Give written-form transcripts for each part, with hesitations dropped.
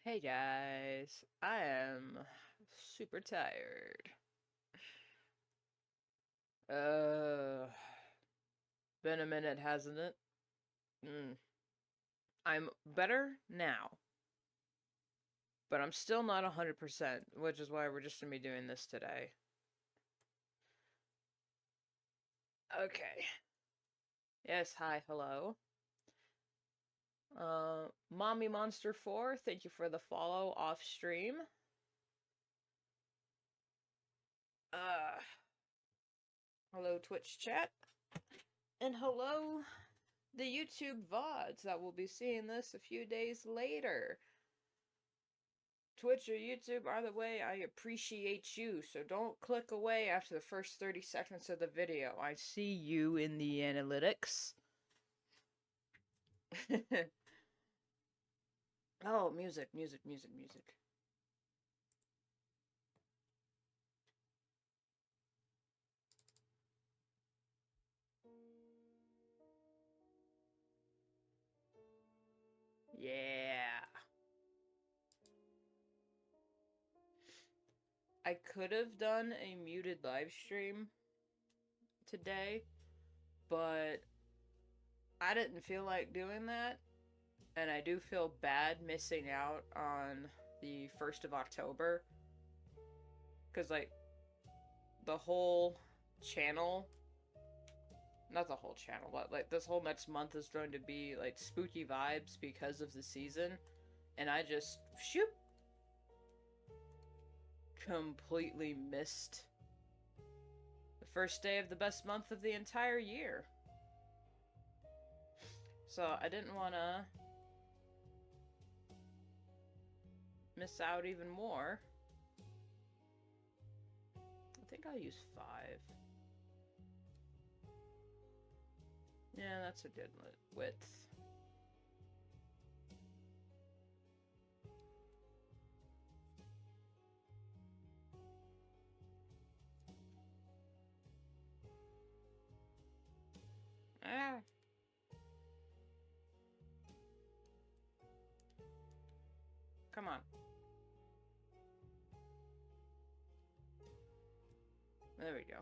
Hey guys, I am super tired. Uh, been a minute, hasn't it? I'm better now, but I'm still not 100%, which is why we're just gonna be doing this today. Okay. Yes, hi, hello. Mommy Monster 4, thank you for the follow off stream. Uh, hello Twitch chat. And hello the YouTube VODs that will be seeing this a few days later. Twitch or YouTube, either way, I appreciate you, so don't click away after the first 30 seconds of the video. I see you in the analytics. Oh, music. Yeah. I could have done a muted live stream today, but I didn't feel like doing that, and I do feel bad missing out on the 1st of October, because, like, the whole channel, not the whole channel, but, like, this whole next month is going to be, like, spooky vibes because of the season, and I just, shoop, completely missed the first day of the best month of the entire year. So I didn't want to miss out even more. I think I'll use 5. Yeah, that's a good width. Ah. Come on. There we go.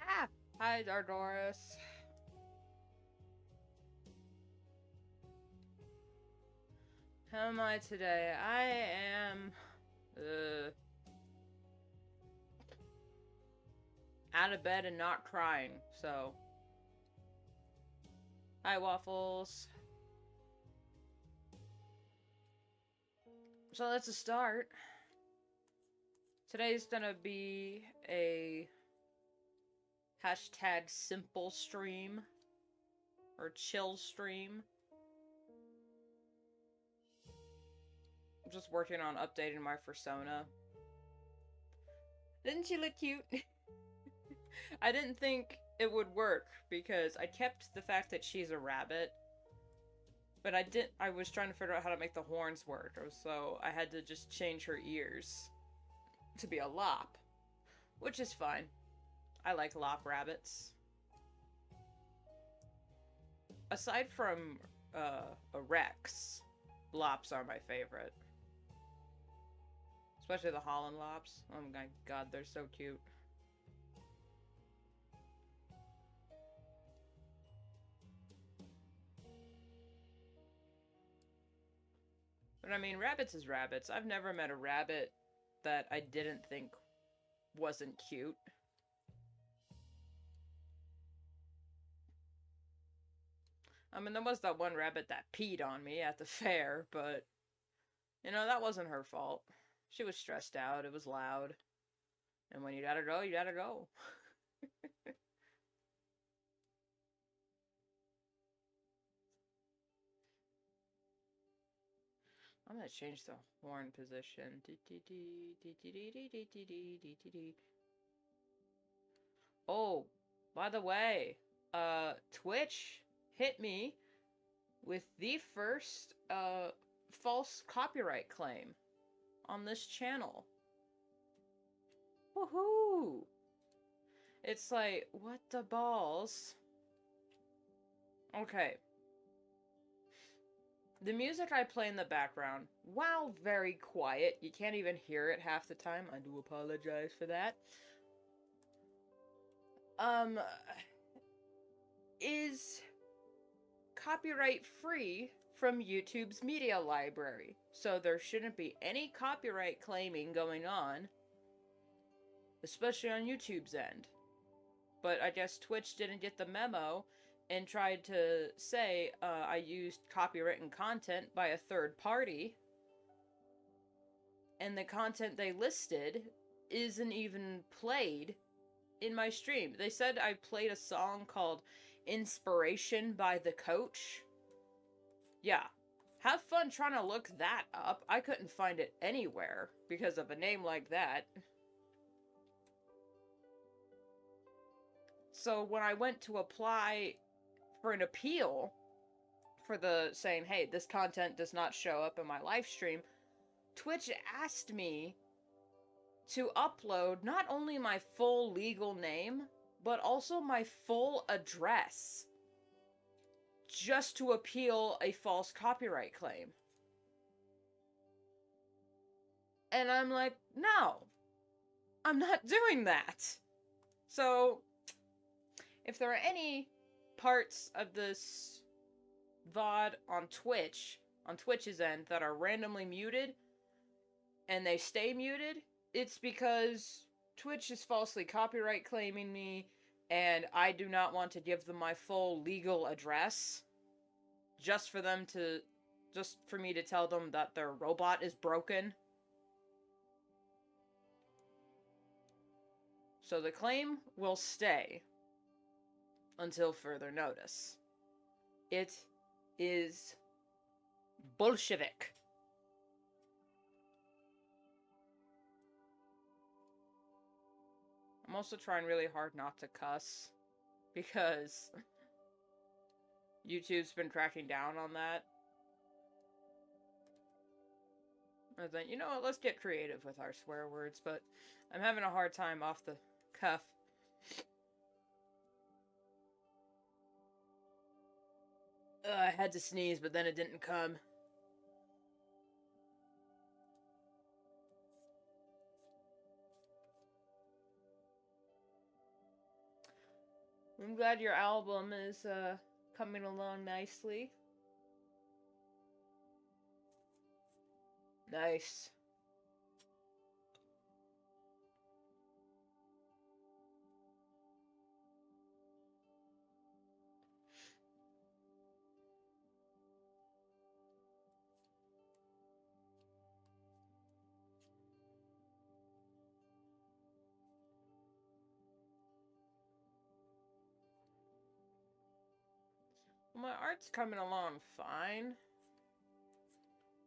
Ah! Hi, Dardoris. How am I today? I am, out of bed and not crying, so. Hi, Waffles. So that's a start. Today's gonna be a hashtag simple stream or chill stream. I'm just working on updating my Fursona. Didn't she look cute? I didn't think it would work because I kept the fact that she's a rabbit, but I was trying to figure out how to make the horns work, so I had to just change her ears to be a lop, which is fine. I like lop rabbits. Aside from a Rex, lops are my favorite. Especially the Holland lops. Oh my god, they're so cute. But I mean, rabbits is rabbits. I've never met a rabbit that I didn't think wasn't cute. I mean, there was that one rabbit that peed on me at the fair, but, you know, that wasn't her fault. She was stressed out, it was loud. And when you gotta go, you gotta go. I'm gonna change the horn position. Oh, by the way, Twitch hit me with the first false copyright claim on this channel. Woohoo! It's like, what the balls? Okay. The music I play in the background, while very quiet, you can't even hear it half the time. I do apologize for that. Is copyright free from YouTube's media library. So there shouldn't be any copyright claiming going on, especially on YouTube's end. But I guess Twitch didn't get the memo and tried to say I used copywritten content by a third party, and the content they listed isn't even played in my stream. They said I played a song called Inspiration by The Coach. Yeah. Have fun trying to look that up. I couldn't find it anywhere because of a name like that. So when I went to apply for an appeal for the saying, hey, this content does not show up in my live stream, Twitch asked me to upload not only my full legal name, but also my full address, just to appeal a false copyright claim. And I'm like, no, I'm not doing that. So, if there are any parts of this VOD on Twitch's end, that are randomly muted, and they stay muted, it's because Twitch is falsely copyright claiming me, and I do not want to give them my full legal address, just for me to tell them that their robot is broken. So the claim will stay until further notice. It is Bolshevik. I'm also trying really hard not to cuss, because YouTube's been cracking down on that. I was like, you know what, let's get creative with our swear words, but I'm having a hard time off the cuff. I had to sneeze, but then it didn't come. I'm glad your album is coming along nicely. Nice. My art's coming along fine.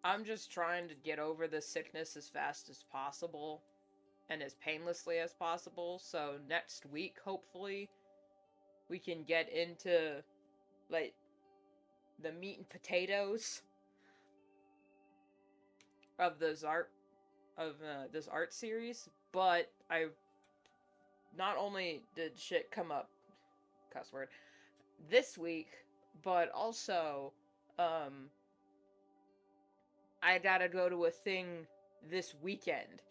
I'm just trying to get over this sickness as fast as possible and as painlessly as possible, so next week, hopefully, we can get into, like, the meat and potatoes of this art series. But not only did shit come up, cuss word, this week, but also, I gotta go to a thing this weekend.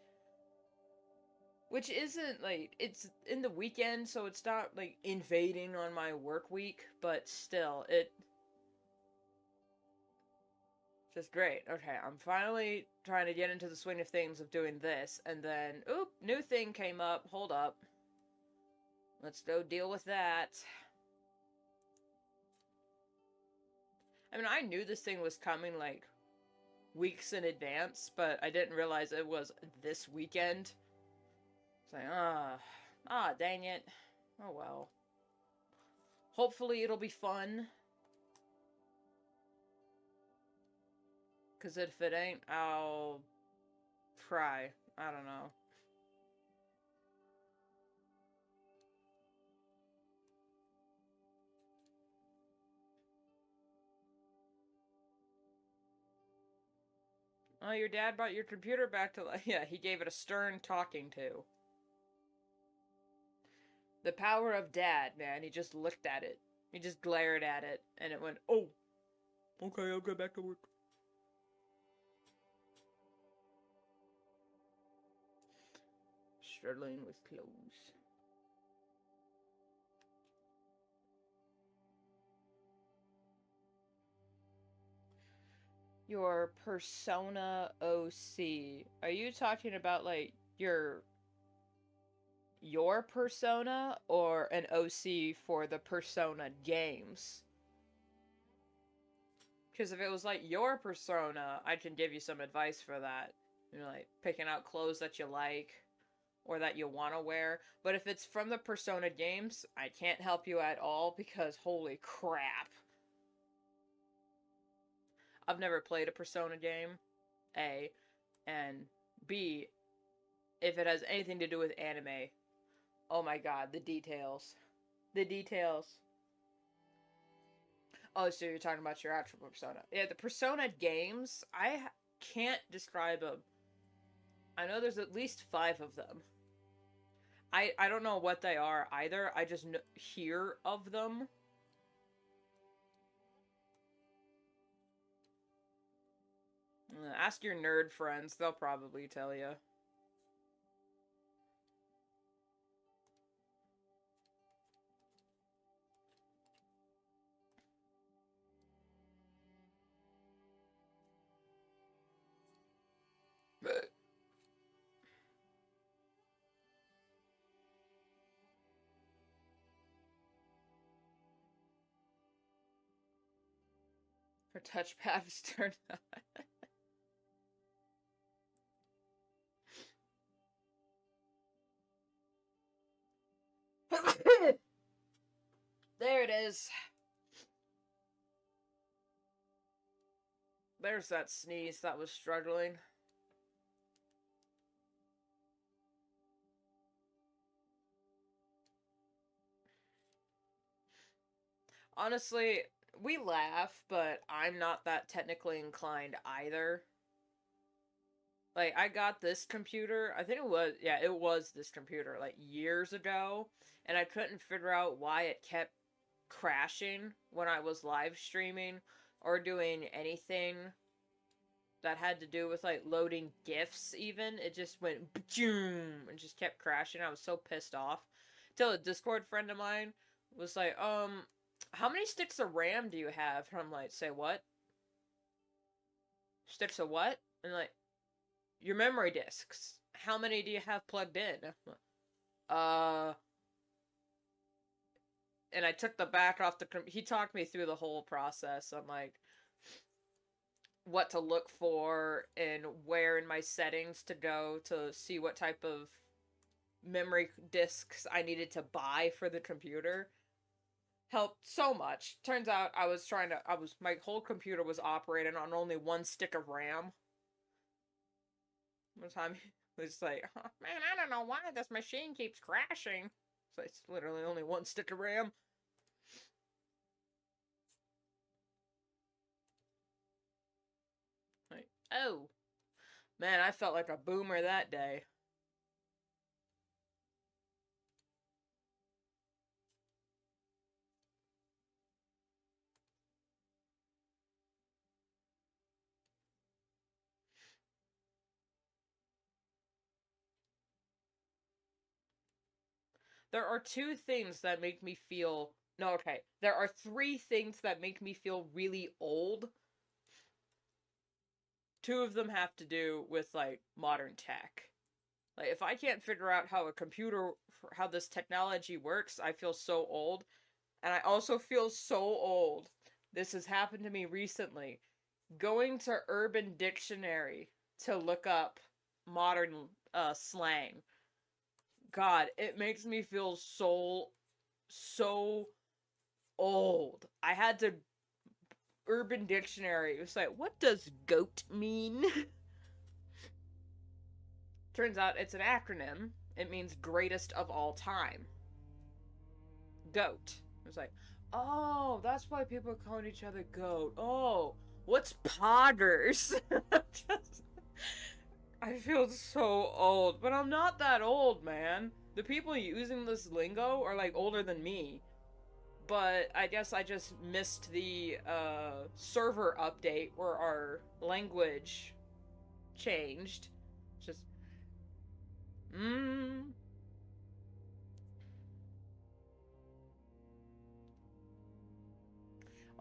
Which isn't, like, it's in the weekend, so it's not, like, invading on my work week, but still, just great. Okay, I'm finally trying to get into the swing of things of doing this, and then, oop, new thing came up, hold up. Let's go deal with that. I mean, I knew this thing was coming, like, weeks in advance, but I didn't realize it was this weekend. It's like, dang it. Oh well. Hopefully it'll be fun. Because if it ain't, I'll cry. I don't know. Oh, your dad brought your computer back to life. Yeah, he gave it a stern talking to. The power of dad, man. He just looked at it. He just glared at it, and it went, oh, okay, I'll go back to work. Struggling with clothes. Your Persona OC. Are you talking about, like, your Persona, or an OC for the Persona games? Because if it was, like, your Persona, I can give you some advice for that. You know, like, picking out clothes that you like, or that you want to wear. But if it's from the Persona games, I can't help you at all, because holy crap. I've never played a Persona game, A, and B, if it has anything to do with anime, oh my god, the details. The details. Oh, so you're talking about your actual Persona. Yeah, the Persona games, I can't describe them. I know there's at least 5 of them. I don't know what they are either. I just hear of them. Ask your nerd friends. They'll probably tell you. Her touchpad is turned on. There it is. There's that sneeze that was struggling. Honestly, we laugh, but I'm not that technically inclined either. Like, I got this computer, I think it was this computer, like, years ago, and I couldn't figure out why it kept crashing when I was live streaming or doing anything that had to do with, like, loading GIFs even. It just went boom and just kept crashing. I was so pissed off. Till a Discord friend of mine was like, how many sticks of RAM do you have? And I'm like, say what? Sticks of what? And like, your memory disks. How many do you have plugged in? And I took the back off the... He talked me through the whole process. I'm like, what to look for and where in my settings to go to see what type of memory disks I needed to buy for the computer. Helped so much. Turns out my whole computer was operating on only 1 stick of RAM. One time he was like, oh, man, I don't know why this machine keeps crashing. So it's literally only 1 stick of RAM. Like, oh. Man, I felt like a boomer that day. There are 2 things that make me feel... No, okay. There are 3 things that make me feel really old. 2 of them have to do with, like, modern tech. Like, if I can't figure out how how this technology works, I feel so old. And I also feel so old. This has happened to me recently. Going to Urban Dictionary to look up modern slang. God, it makes me feel so old. I had to Urban Dictionary. It was like, what does GOAT mean? Turns out it's an acronym. It means greatest of all time. GOAT. It was like, oh, that's why people are calling each other GOAT. Oh, what's poggers? I feel so old, but I'm not that old, man. The people using this lingo are like older than me. But I guess I just missed the server update where our language changed. Just,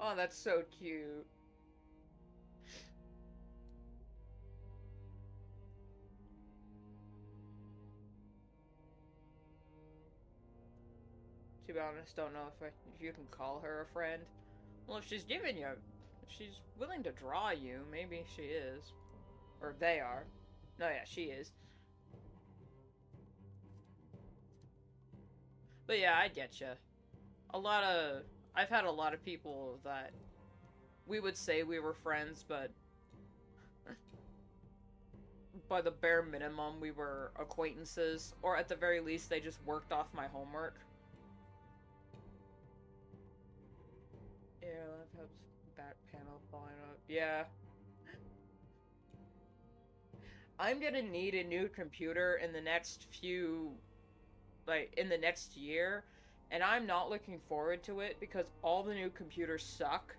Oh, that's so cute. To be honest, don't know if you can call her a friend. Well, if she's giving you, if she's willing to draw you, maybe she is. Or they are. No, yeah, she is. But yeah, I get you. I've had a lot of people that we would say we were friends, but by the bare minimum, we were acquaintances, or at the very least, they just worked off my homework. Yeah, laptop's back panel falling up. Yeah. I'm gonna need a new computer in the next in the next year, and I'm not looking forward to it because all the new computers suck.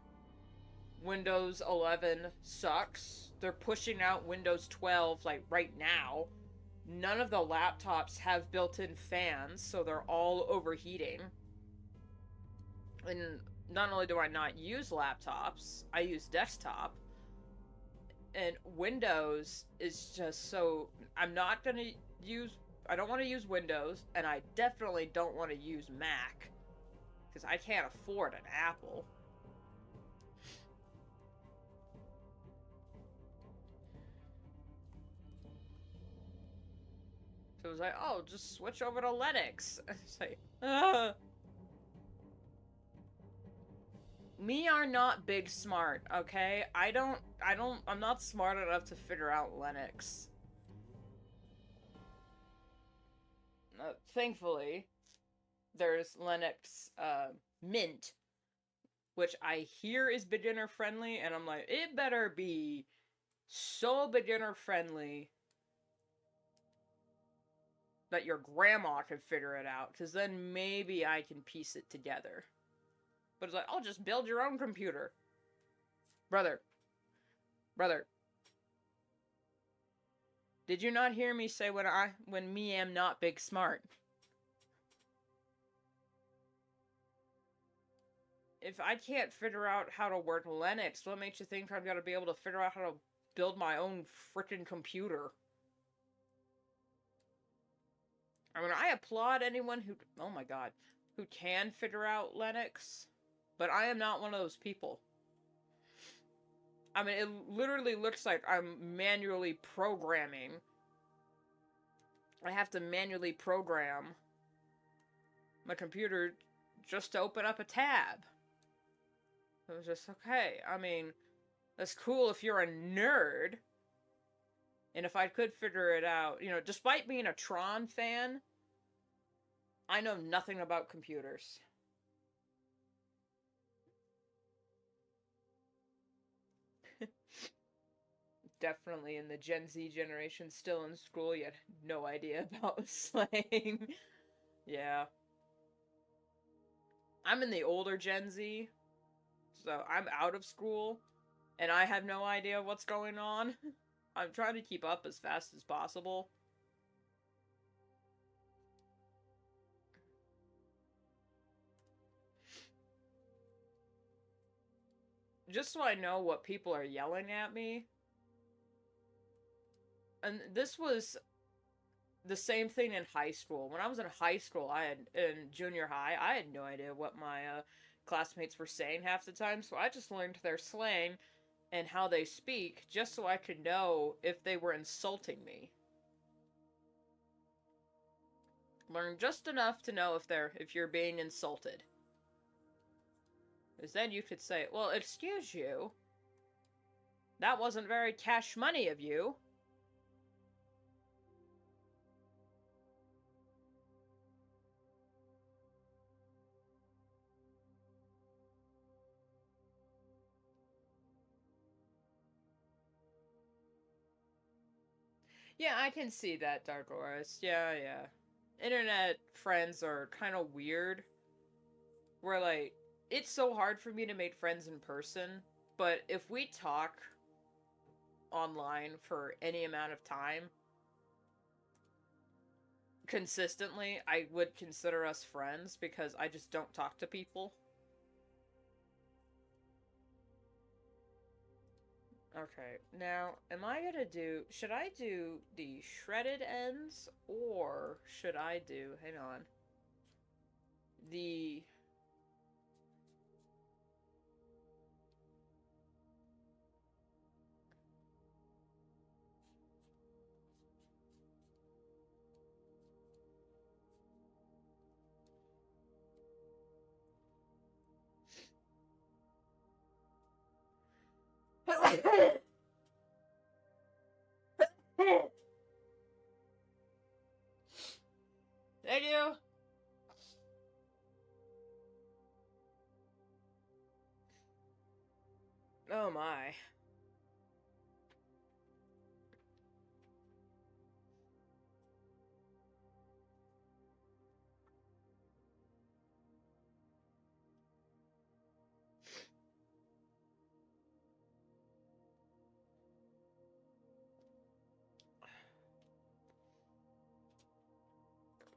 Windows 11 sucks. They're pushing out Windows 12, like, right now. None of the laptops have built-in fans, so they're all overheating. And not only do I not use laptops, I use desktop. And Windows is just so... I don't want to use Windows, and I definitely don't want to use Mac. Because I can't afford an Apple. So it was like, oh, just switch over to Linux. It's like, Me are not big smart, okay? I'm not smart enough to figure out Linux. Thankfully, there's Linux, Mint, which I hear is beginner friendly, and I'm like, it better be so beginner friendly that your grandma can figure it out, because then maybe I can piece it together. But it's like, oh, just build your own computer. Brother. Did you not hear me say when me am not big smart? If I can't figure out how to work Linux, what makes you think I've got to be able to figure out how to build my own frickin' computer? I mean, I applaud anyone who, oh my god, who can figure out Linux, but I am not one of those people. I mean, it literally looks like I'm manually programming. I have to manually program my computer just to open up a tab. It was just, okay, I mean, that's cool if you're a nerd. And if I could figure it out, you know, despite being a Tron fan, I know nothing about computers. Definitely in the Gen Z generation, still in school, yet no idea about slang. Yeah. I'm in the older Gen Z, so I'm out of school, and I have no idea what's going on. I'm trying to keep up as fast as possible. Just so I know what people are yelling at me. And this was the same thing in high school. When I was in high school, in junior high, I had no idea what my classmates were saying half the time, so I just learned their slang and how they speak just so I could know if they were insulting me. Learn just enough to know if you're being insulted. Because then you could say, well, excuse you. That wasn't very cash money of you. Yeah, I can see that, Dark Horse. Yeah, yeah. Internet friends are kind of weird. Where, like, it's so hard for me to make friends in person, but if we talk online for any amount of time, consistently, I would consider us friends because I just don't talk to people. Okay, now, am I gonna do... Should I do the shredded ends, or should I do... Hang on. The... Thank you! Oh my.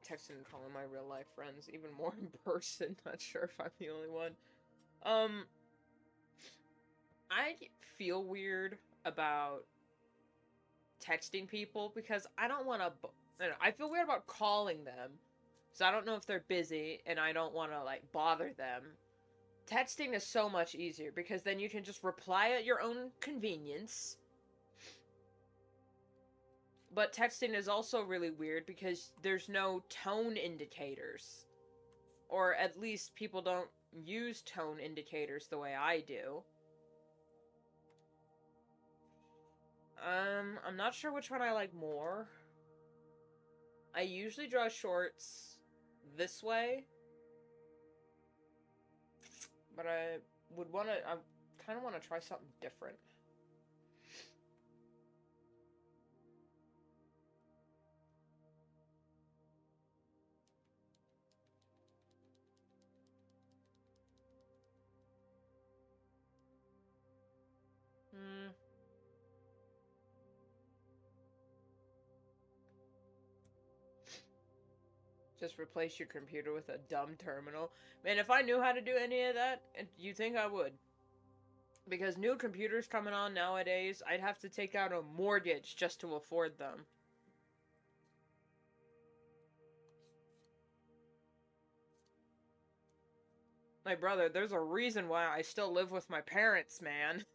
Texting and calling my real life friends even more in person. Not sure if I'm the only one. I feel weird about texting people because I don't want to. I feel weird about calling them, so I don't know if they're busy, and I don't want to like bother them. Texting is so much easier because then you can just reply at your own convenience. But texting is also really weird because there's no tone indicators. Or at least people don't use tone indicators the way I do. I'm not sure which one I like more. I usually draw shorts this way. But I would want to... I kind of want to try something different. Just replace your computer with a dumb terminal. Man, if I knew how to do any of that, you think I would. Because new computers coming on nowadays, I'd have to take out a mortgage just to afford them. My brother, there's a reason why I still live with my parents, man.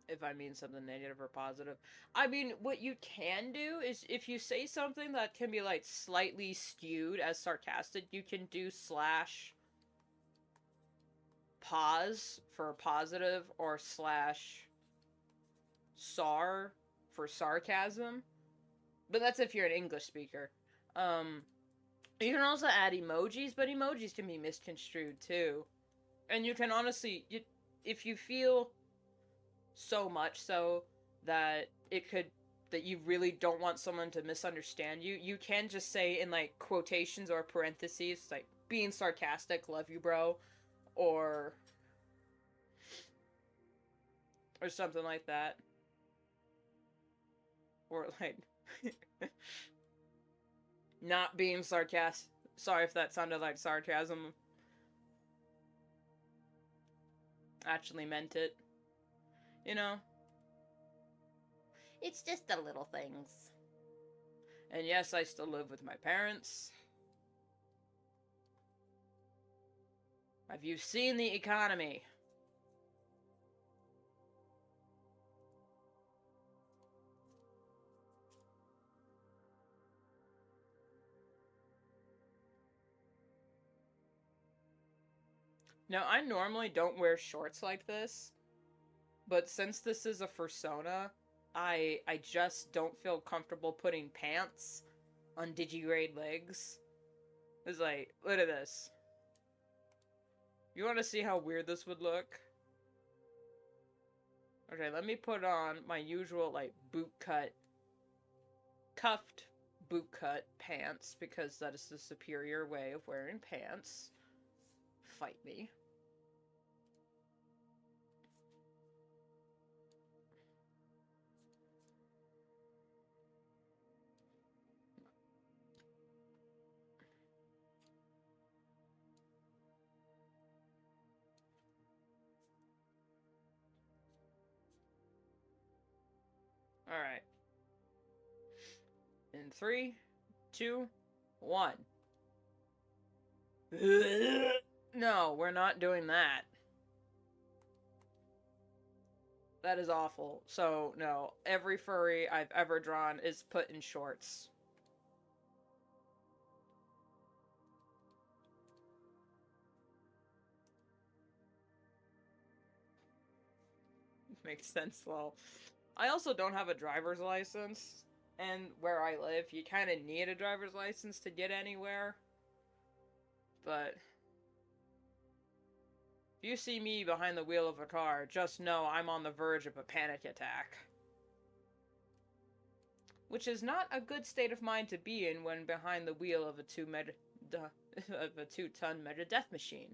If I mean something negative or positive. I mean, what you can do is if you say something that can be like slightly skewed as sarcastic, you can do slash pause for positive or slash sar for sarcasm. But that's if you're an English speaker. You can also add emojis, but emojis can be misconstrued too. And you can honestly, if you feel so much so that it could, that you really don't want someone to misunderstand you, you can just say in like quotations or parentheses, like being sarcastic, love you, bro, or something like that. Or like not being sarcastic. Sorry if that sounded like sarcasm. Actually meant it. You know? It's just the little things. And yes, I still live with my parents. Have you seen the economy? Now, I normally don't wear shorts like this, but since this is a Fursona, I just don't feel comfortable putting pants on digigrade legs. It's like, look at this. You want to see how weird this would look? Okay, let me put on my usual, like, cuffed boot cut pants, because that is the superior way of wearing pants. Fight me. Alright. In 3, 2, 1. No, we're not doing that. That is awful. So, no. Every furry I've ever drawn is put in shorts. Makes sense, lol. I also don't have a driver's license, and where I live, you kind of need a driver's license to get anywhere. But if you see me behind the wheel of a car, just know I'm on the verge of a panic attack. Which is not a good state of mind to be in when behind the wheel of a 2-ton meta death machine.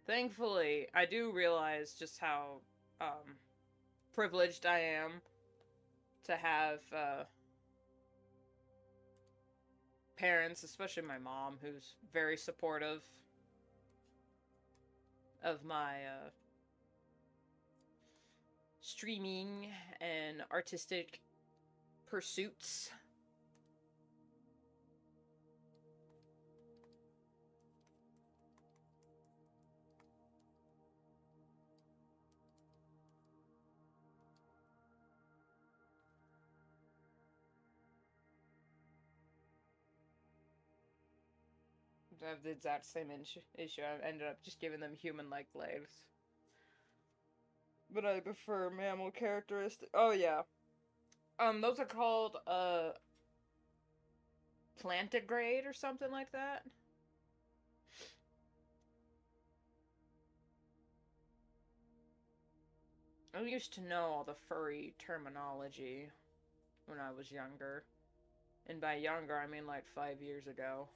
Thankfully, I do realize just how privileged I am to have parents, especially my mom, who's very supportive of my streaming and artistic pursuits. I have the exact same issue. I ended up just giving them human-like legs. But I prefer mammal characteristics. Oh, yeah. Those are called, plantigrade or something like that. I used to know all the furry terminology when I was younger. And by younger, I mean like 5 years ago.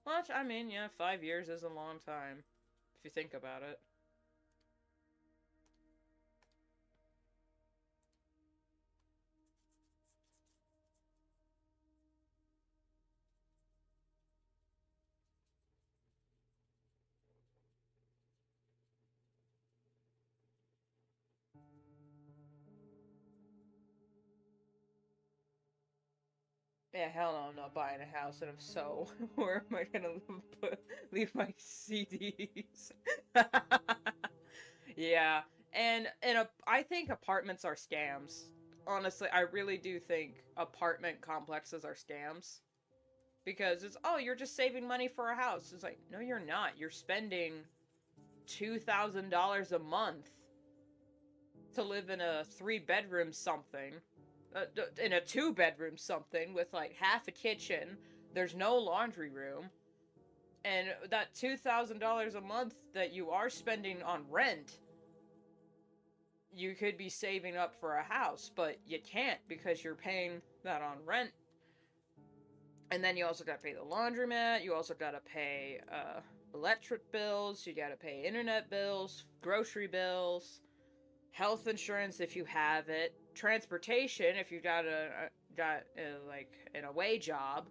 Which, I mean, yeah, 5 years is a long time, if you think about it. Yeah, hell no, I'm not buying a house, and if so, where am I gonna leave my CDs? Yeah, and I think apartments are scams. Honestly, I really do think apartment complexes are scams. Because it's, oh, you're just saving money for a house. It's like, no, you're not. You're spending $2,000 a month to live in a 3-bedroom something. In a 2-bedroom something with like half a kitchen. There's no laundry room. And that $2,000 a month that you are spending on rent, you could be saving up for a house, but you can't because you're paying that on rent. And then you also gotta pay the laundromat, you also gotta pay electric bills, you gotta pay internet bills, grocery bills, health insurance if you have it, transportation if you got like an away job,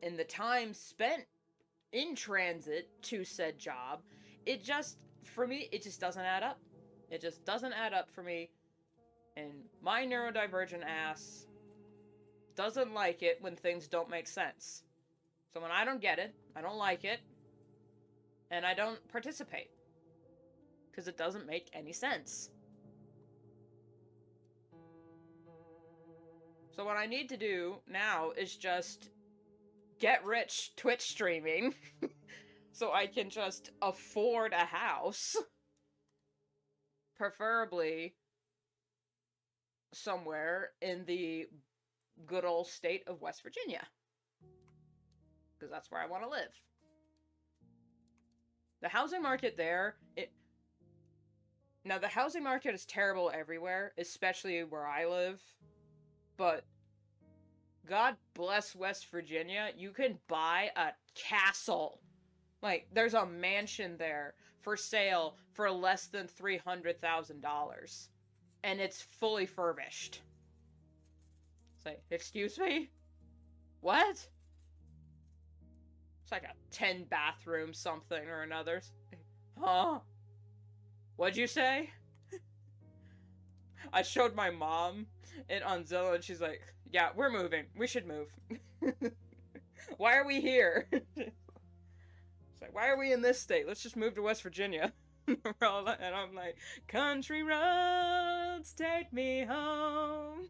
and the time spent in transit to said job. It just, for me, it just doesn't add up. It just doesn't add up for me. And my neurodivergent ass doesn't like it when things don't make sense. So when I don't get it, I don't like it, And I don't participate. Because it doesn't make any sense. So what I need to do now is just get rich Twitch streaming so I can just afford a house. Preferably somewhere in the good old state of West Virginia. Because that's where I want to live. The housing market there, now the housing market is terrible everywhere, especially where I live. But God bless West Virginia, you can buy a castle. Like, there's a mansion there for sale for less than $300,000. And it's fully furnished. It's like, excuse me? What? It's like a 10-bathroom something or another. Huh? What'd you say? I showed my mom it on Zillow and she's like, yeah, we're moving. We should move. Why are we here? It's like, why are we in this state? Let's just move to West Virginia. And I'm like, country roads, take me home.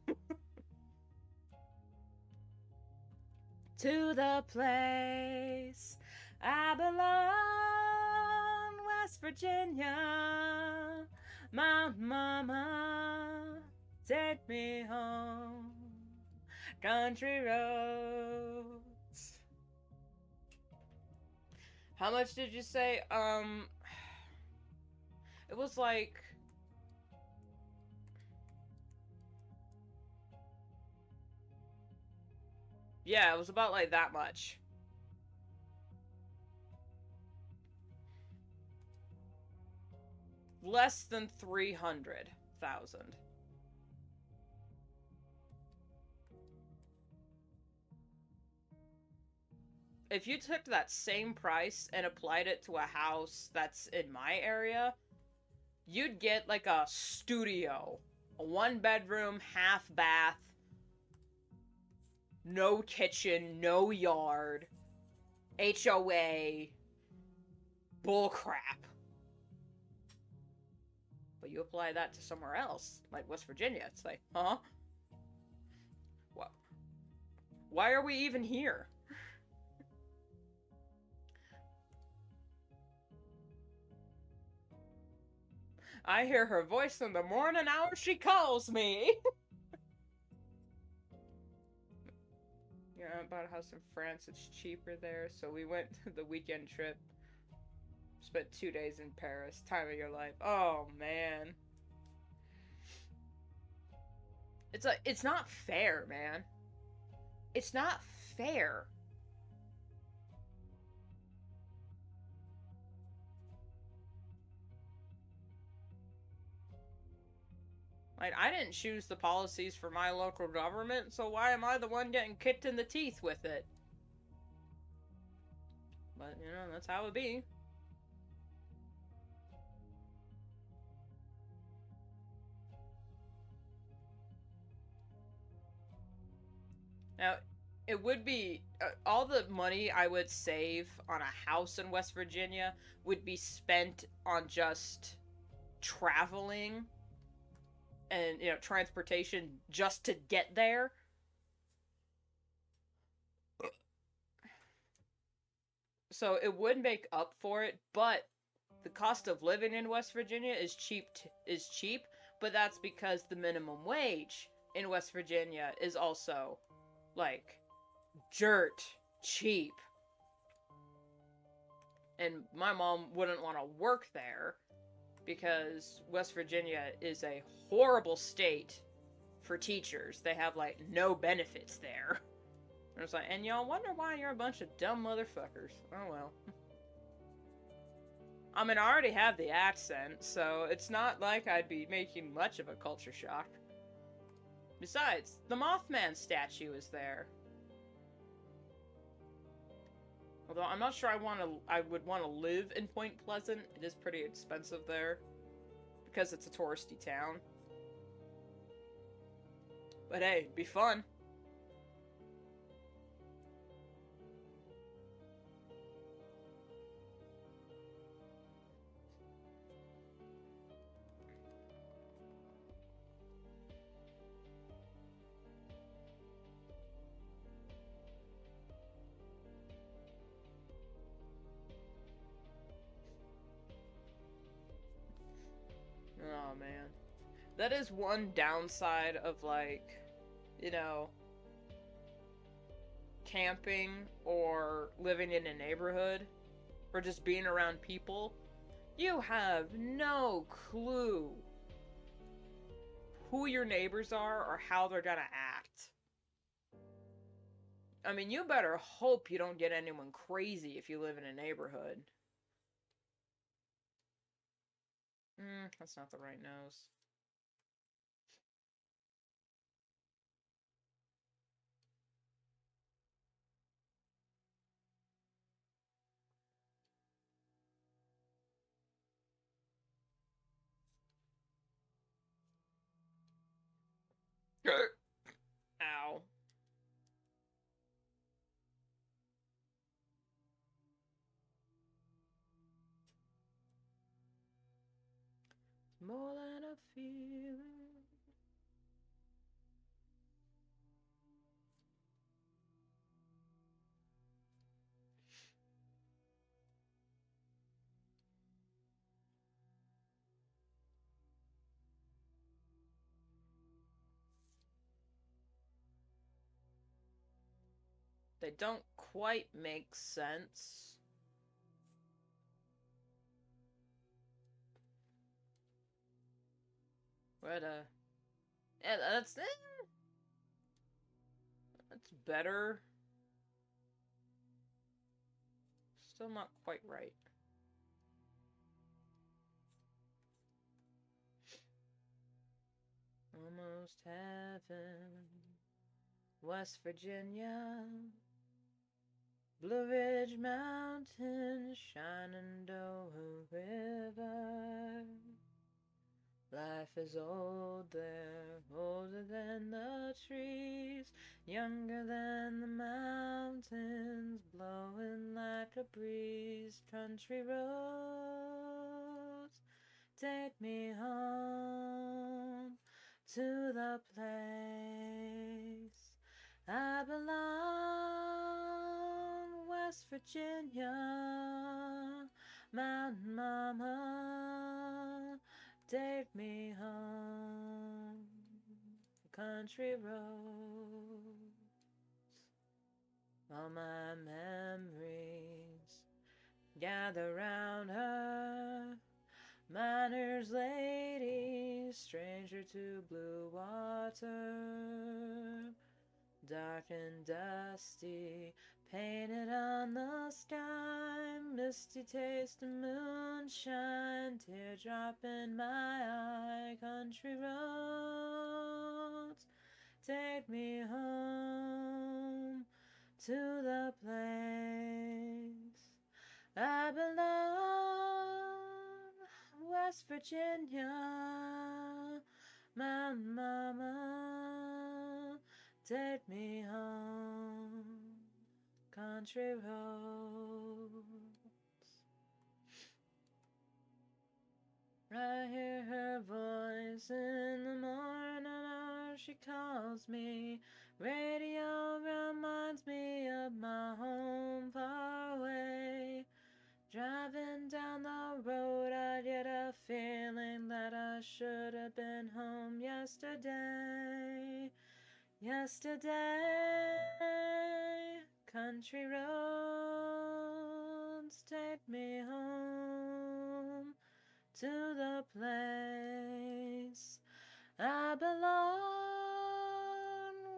To the place I belong, West Virginia. Mount Mama, take me home. Country roads. How much did you say? It was like... Yeah, it was about like that much. Less than 300,000. If you took that same price and applied it to a house that's in my area, you'd get like a studio. A 1-bedroom, half-bath, no kitchen, no yard, HOA, bullcrap. But you apply that to somewhere else, like West Virginia, it's like, huh? What? Why are we even here? I hear her voice in the morning hour, she calls me! Yeah, I bought a house in France, it's cheaper there, so we went to the weekend trip. Spent 2 days in Paris, time of your life. Oh, man. It's not fair, man. It's not fair. Like, I didn't choose the policies for my local government, so why am I the one getting kicked in the teeth with it? But, you know, that's how it be. Now, it would be... all the money I would save on a house in West Virginia would be spent on just traveling and, you know, transportation just to get there. So it would make up for it, but the cost of living in West Virginia is cheap, but that's because the minimum wage in West Virginia is also, like, dirt cheap. And my mom wouldn't want to work there because West Virginia is a horrible state for teachers. They have, like, no benefits there. And it's like, and y'all wonder why you're a bunch of dumb motherfuckers. Oh well. I mean, I already have the accent, so it's not like I'd be making much of a culture shock. Besides, the Mothman statue is there. Although I'm not sure I would want to live in Point Pleasant. It is pretty expensive there because it's a touristy town. But hey, it'd be fun. That is one downside of, like, you know, camping or living in a neighborhood or just being around people. You have no clue who your neighbors are or how they're gonna act. I mean, you better hope you don't get anyone crazy if you live in a neighborhood. That's not the right nose. Ow. More than a feeling. They don't quite make sense. But, yeah, that's better. Still not quite right. Almost heaven. West Virginia. Blue Ridge Mountains, Shenandoah River. Life is old there, older than the trees, younger than the mountains, blowing like a breeze. Country roads, take me home to the place I belong. West Virginia, Mountain Mama, take me home. Country roads, all my memories gather round her. Miner's lady, stranger to blue water, dark and dusty, painted on the sky, misty taste of moonshine, teardrop in my eye. Country roads, take me home to the place I belong. West Virginia, Mountain Mama, take me home. Country roads. I hear her voice in the morning, she calls me. Radio reminds me of my home far away. Driving down the road, I get a feeling that I should have been home yesterday. Yesterday, country roads, take me home to the place I belong.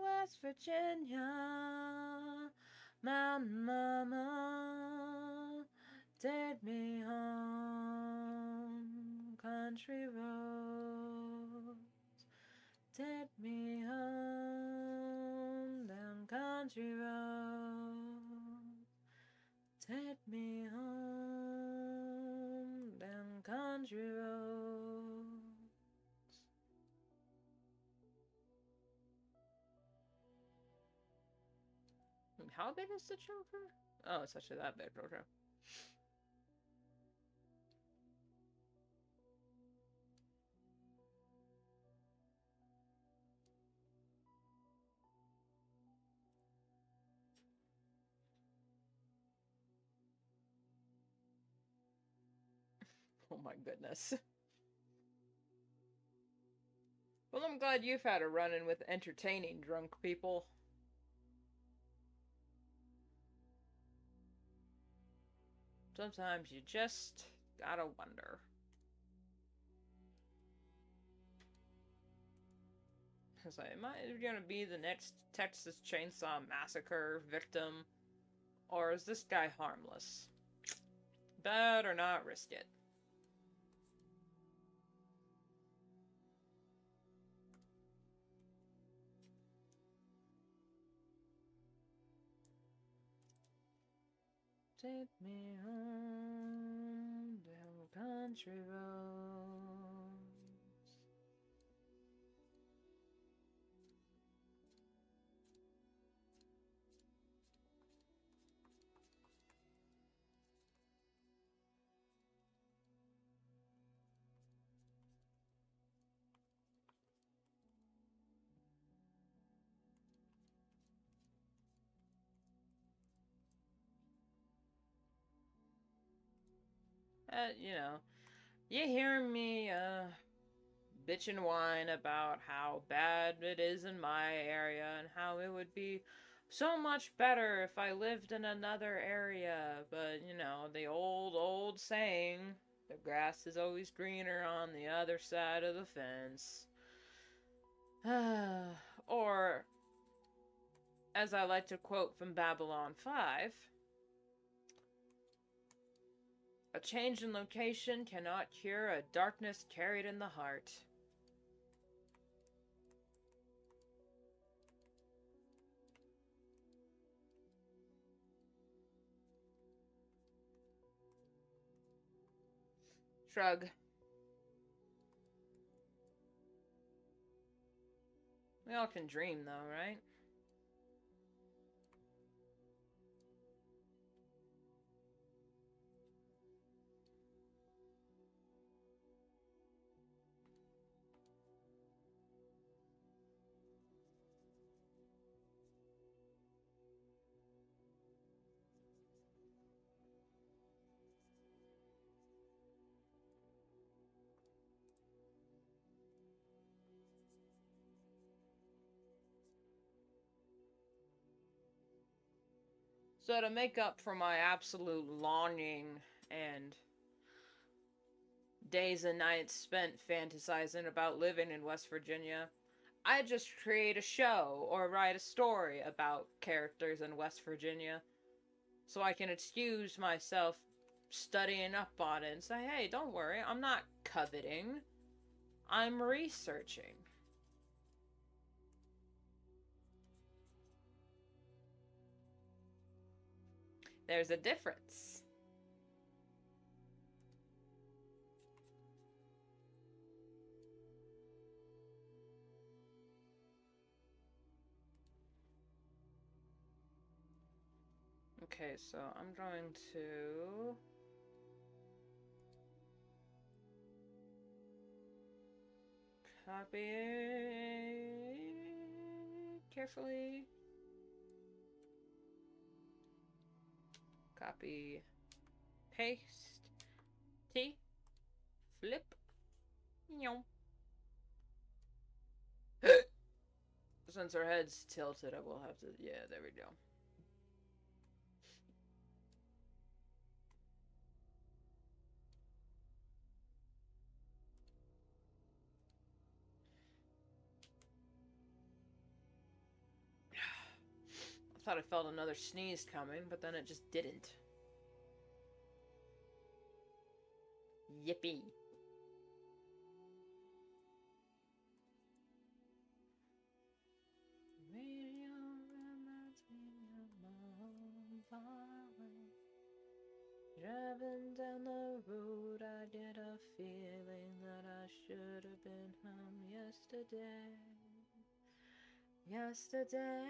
West Virginia, Mountain Mama, take me home. Country roads, take me home. Down country roads, take me home. Down country roads. How big is the choker? Oh, it's actually that big, okay. Oh my goodness. I'm glad you've had a run-in with entertaining drunk people. Sometimes you just gotta wonder. It's like, am I gonna be the next Texas Chainsaw Massacre victim? Or is this guy harmless? Better not risk it. Take me home down country roads. You know, you hear me, bitch and whine about how bad it is in my area and how it would be so much better if I lived in another area. But, you know, the old saying, the grass is always greener on the other side of the fence. Or, as I like to quote from Babylon 5, a change in location cannot cure a darkness carried in the heart. Shrug. We all can dream, though, right? So to make up for my absolute longing and days and nights spent fantasizing about living in West Virginia, I just create a show or write a story about characters in West Virginia so I can excuse myself studying up on it and say, hey, don't worry, I'm not coveting, I'm researching. There's a difference. Okay, so I'm going to copy carefully. Copy, paste, T, flip, no. Since our head's tilted, I will have to, yeah, there we go. I thought I felt another sneeze coming, but then it just didn't. Yippee. Radio reminds me of Mom falling. Driving down the road, I get a feeling that I should have been home yesterday. Yesterday.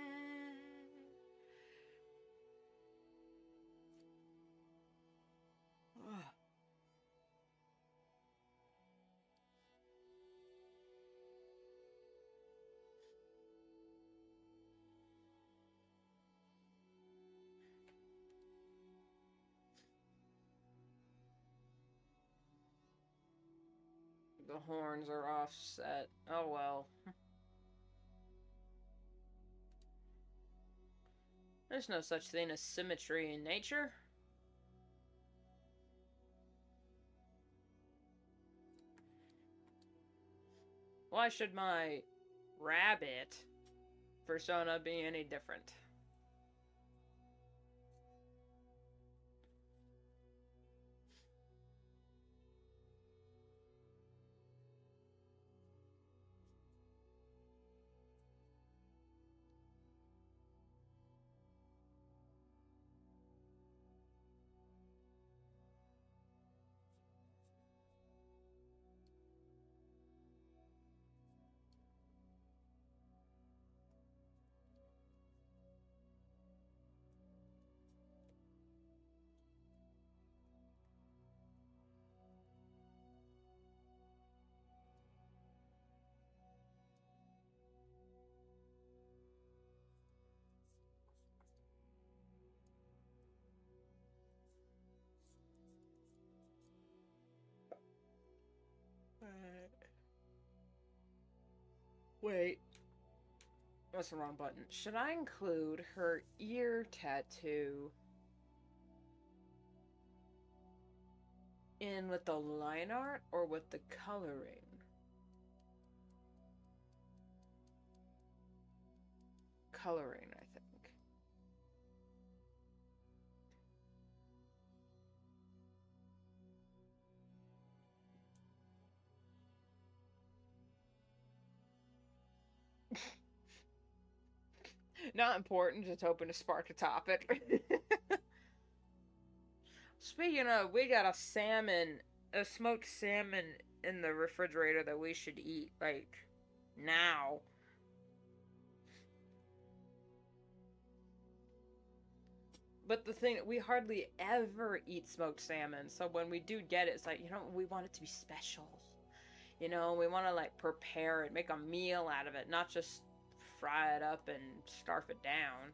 The horns are offset. Oh well. There's no such thing as symmetry in nature. Why should my rabbit Fursona be any different? Wait. That's the wrong button. Should I include her ear tattoo in with the line art or with the coloring? Coloring, I think. Not important, just hoping to spark a topic. Speaking of, we got a smoked salmon in the refrigerator that we should eat, like, now. But the thing, we hardly ever eat smoked salmon, so when we do get it, it's like, we want it to be special. We want to, like, prepare it, make a meal out of it, not just fry it up and scarf it down.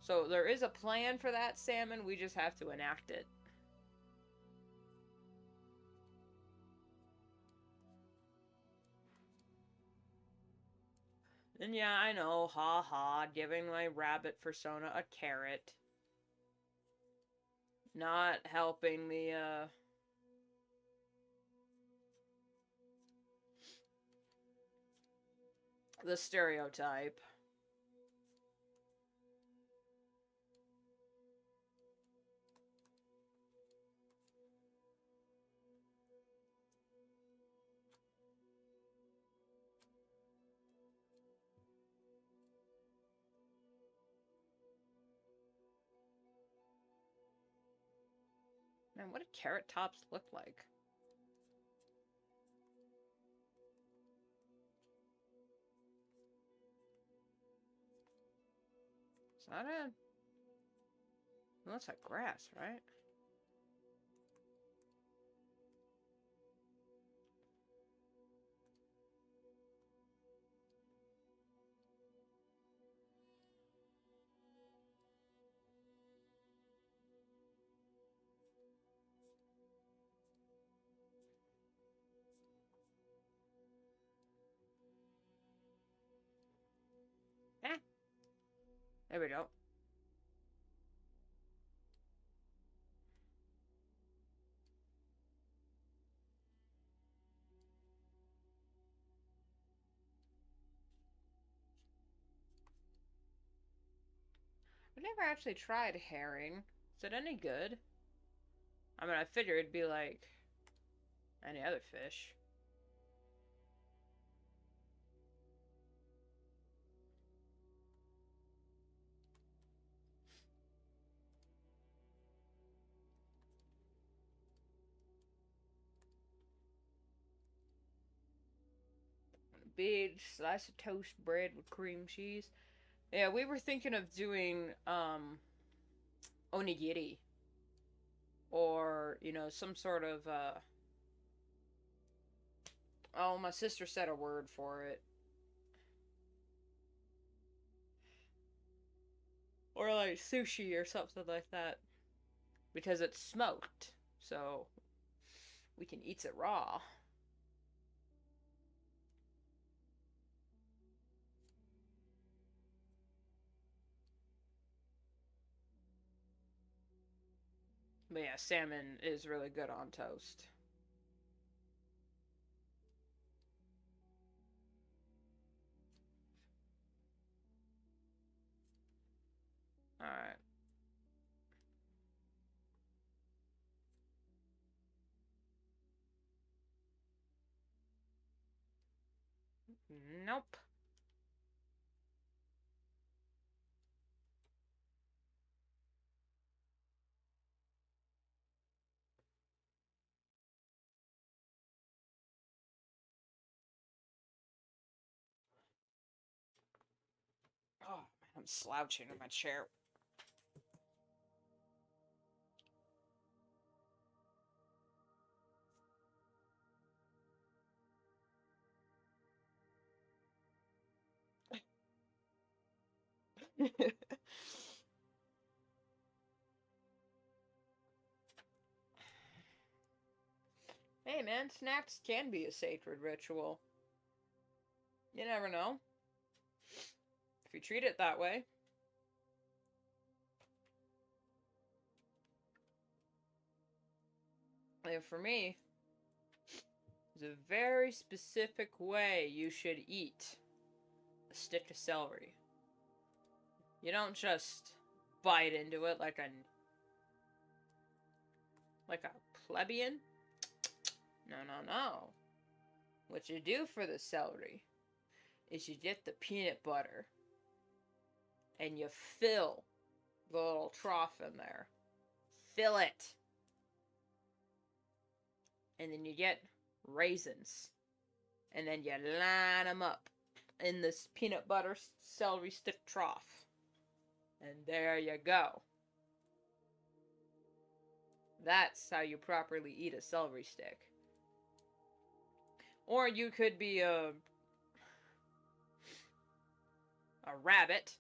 So there is a plan for that salmon, we just have to enact it. And yeah, I know, ha, giving my rabbit Fursona a carrot. Not helping the stereotype. Man, what do carrot tops look like? Is that it? It looks like grass, right? There we go. I've never actually tried herring. Is it any good? I mean, I figured it'd be like any other fish. Big slice of toast bread with cream cheese. Yeah, we were thinking of doing onigiri. Or, some sort of oh, my sister said a word for it. Or like sushi or something like that. Because it's smoked. So we can eat it raw. But yeah, salmon is really good on toast. Alright. Nope. Oh, man, I'm slouching in my chair. Hey man, snacks can be a sacred ritual. You never know. If you treat it that way. And for me, there's a very specific way you should eat a stick of celery. You don't just bite into it like a plebeian. No, no, no. What you do for the celery is you get the peanut butter and you fill the little trough in there. Fill it. And then you get raisins. And then you line them up in this peanut butter celery stick trough. And there you go. That's how you properly eat a celery stick. Or you could be a rabbit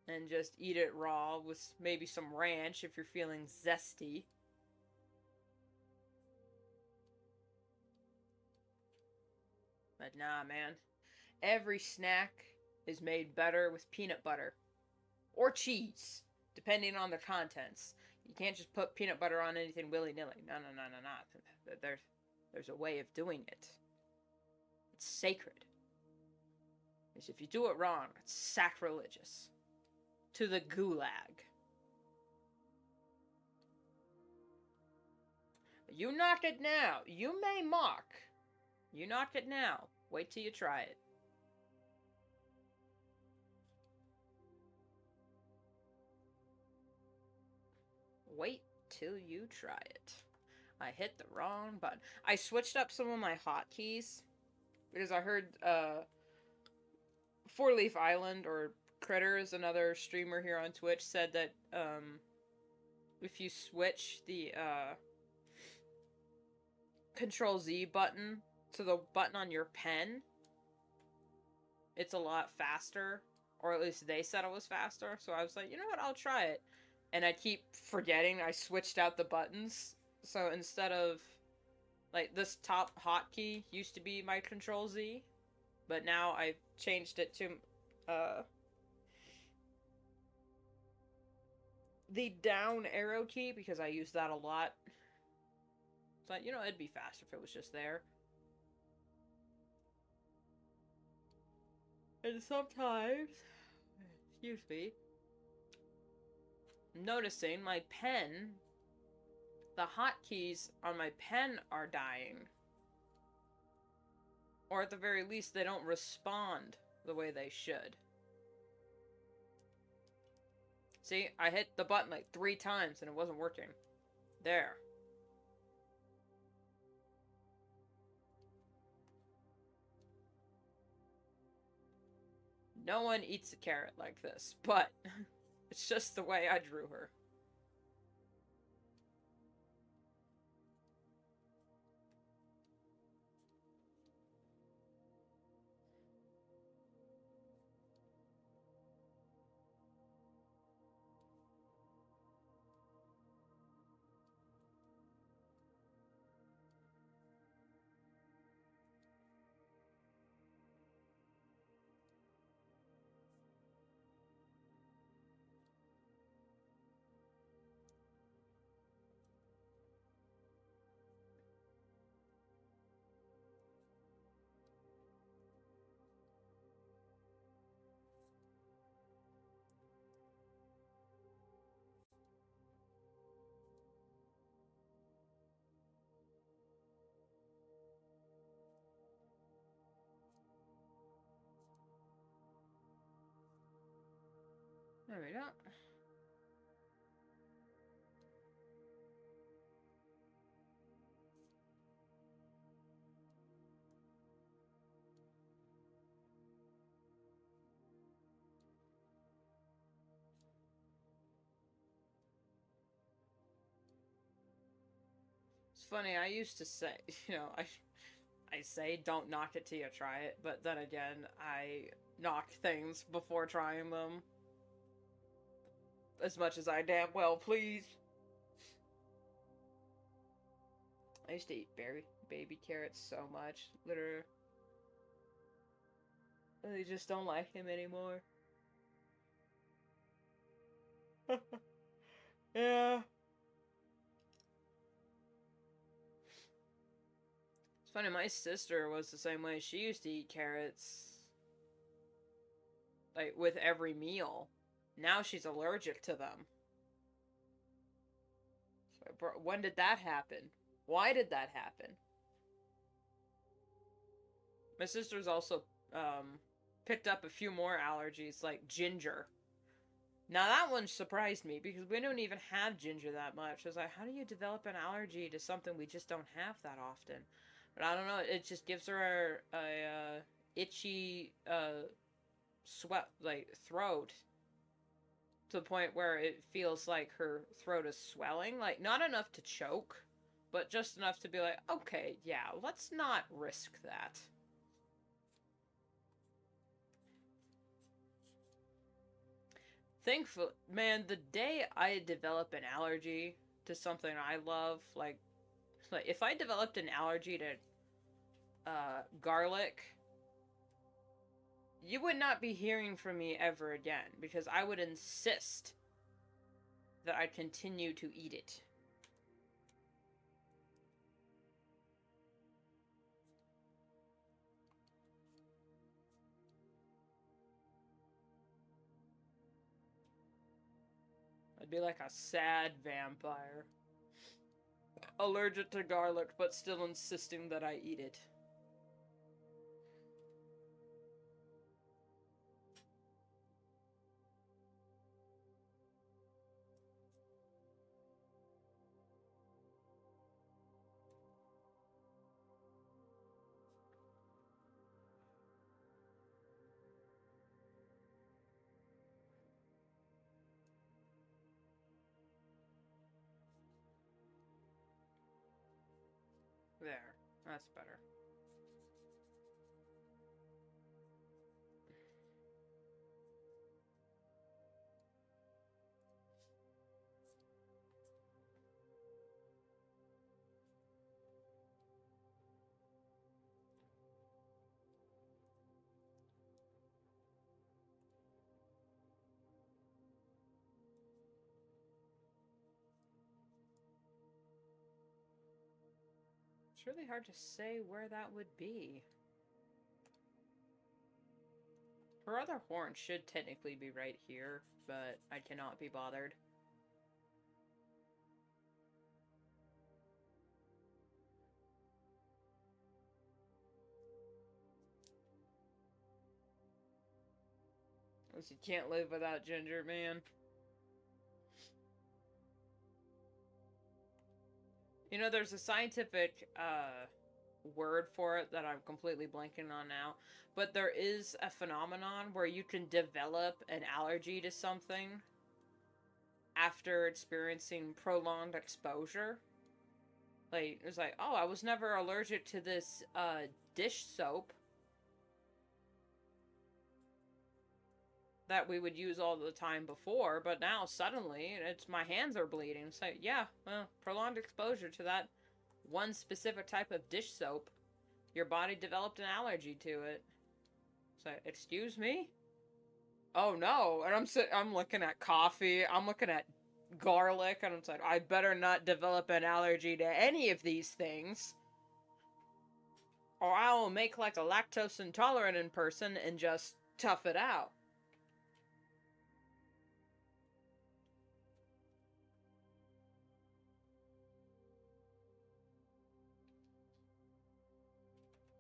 and just eat it raw with maybe some ranch if you're feeling zesty. But nah, man. Every snack is made better with peanut butter. Or cheese, depending on the contents. You can't just put peanut butter on anything willy-nilly. No, no, no, no, no. There's a way of doing it. It's sacred. Because if you do it wrong, it's sacrilegious. To the gulag. You knock it now. You may mock. You knock it now. Wait till you try it. Wait till you try it. I hit the wrong button. I switched up some of my hotkeys because I heard Four Leaf Island or Critters, another streamer here on Twitch, said that if you switch the Control Z button to the button on your pen, it's a lot faster. Or at least they said it was faster. So I was like, you know what, I'll try it. And I keep forgetting I switched out the buttons. So instead of, like, this top hotkey used to be my Control Z. But now I've changed it to, the down arrow key because I use that a lot. So, you know, it'd be faster if it was just there. And sometimes, excuse me, noticing my pen, the hotkeys on my pen are dying. Or at the very least, they don't respond the way they should. See, I hit the button like 3 times and it wasn't working. There. No one eats a carrot like this, but it's just the way I drew her. There we go. It's funny, I used to say, you know, I say don't knock it till you try it, but then again, I knock things before trying them. As much as I damn well please. I used to eat baby carrots so much. Literally. I just don't like him anymore. Yeah. It's funny, my sister was the same way. She used to eat carrots, like, with every meal. Now she's allergic to them. So, bro, when did that happen? Why did that happen? My sister's also, picked up a few more allergies, like ginger. Now that one surprised me, because we don't even have ginger that much. I was like, how do you develop an allergy to something we just don't have that often? But I don't know, it just gives her a itchy, sweat, like, throat. To the point where it feels like her throat is swelling. Like, not enough to choke, but just enough to be like, okay, yeah, let's not risk that. Thankful, man, the day I develop an allergy to something I love, like if I developed an allergy to garlic, you would not be hearing from me ever again, because I would insist that I continue to eat it. I'd be like a sad vampire. Allergic to garlic, but still insisting that I eat it. There. That's better. It's really hard to say where that would be. Her other horn should technically be right here, but I cannot be bothered. Unless you can't live without ginger, man. You know, there's a scientific, word for it that I'm completely blanking on now, but there is a phenomenon where you can develop an allergy to something after experiencing prolonged exposure. Like, it's like, oh, I was never allergic to this, dish soap that we would use all the time before, but now suddenly my hands are bleeding. It's like, yeah, well, prolonged exposure to that one specific type of dish soap, your body developed an allergy to it. So, excuse me? Oh no, and I'm looking at coffee, I'm looking at garlic, and I'm like, I better not develop an allergy to any of these things, or I will make like a lactose intolerant in person and just tough it out.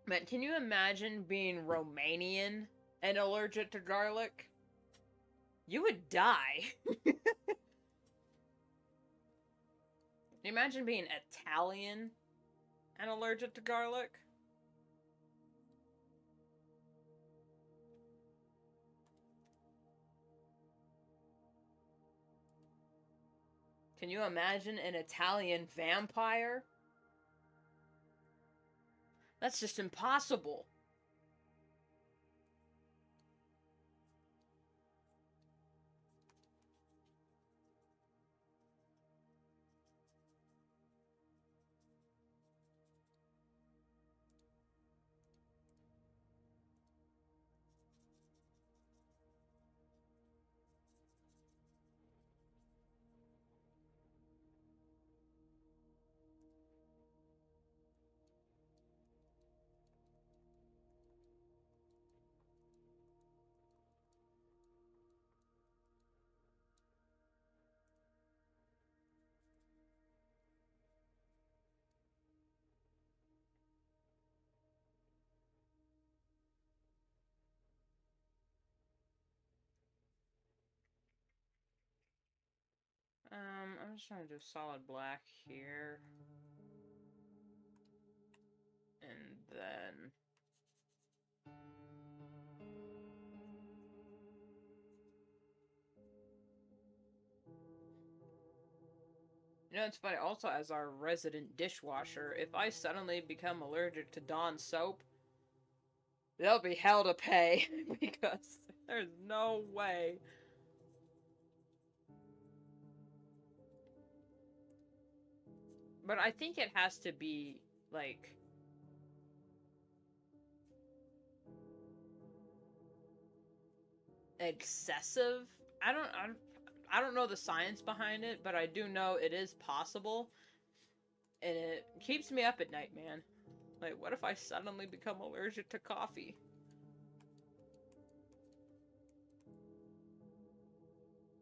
Man, can you imagine being Romanian and allergic to garlic? You would die. Can you imagine being Italian and allergic to garlic? Can you imagine an Italian vampire? That's just impossible. I'm just trying to do solid black here. And then... You know, it's funny, also as our resident dishwasher, if I suddenly become allergic to Dawn soap, there'll be hell to pay, because there's no way. But I think it has to be, like... excessive? I don't know the science behind it, but I do know it is possible. And it keeps me up at night, man. Like, what if I suddenly become allergic to coffee?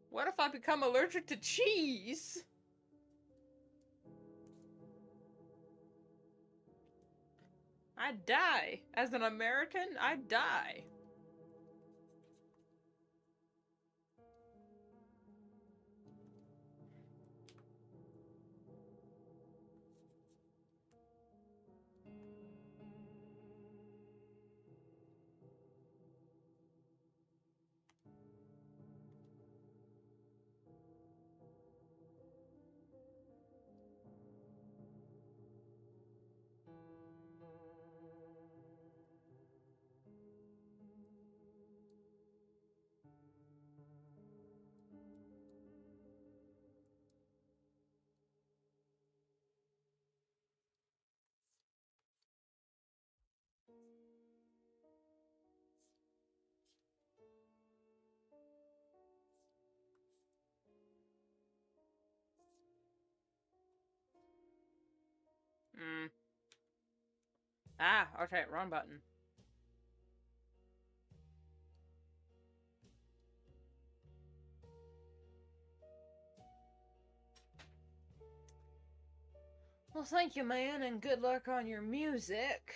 What if I become allergic to cheese? I'd die. As an American, I'd die. Ah, okay, wrong button. Well, thank you, man, and good luck on your music.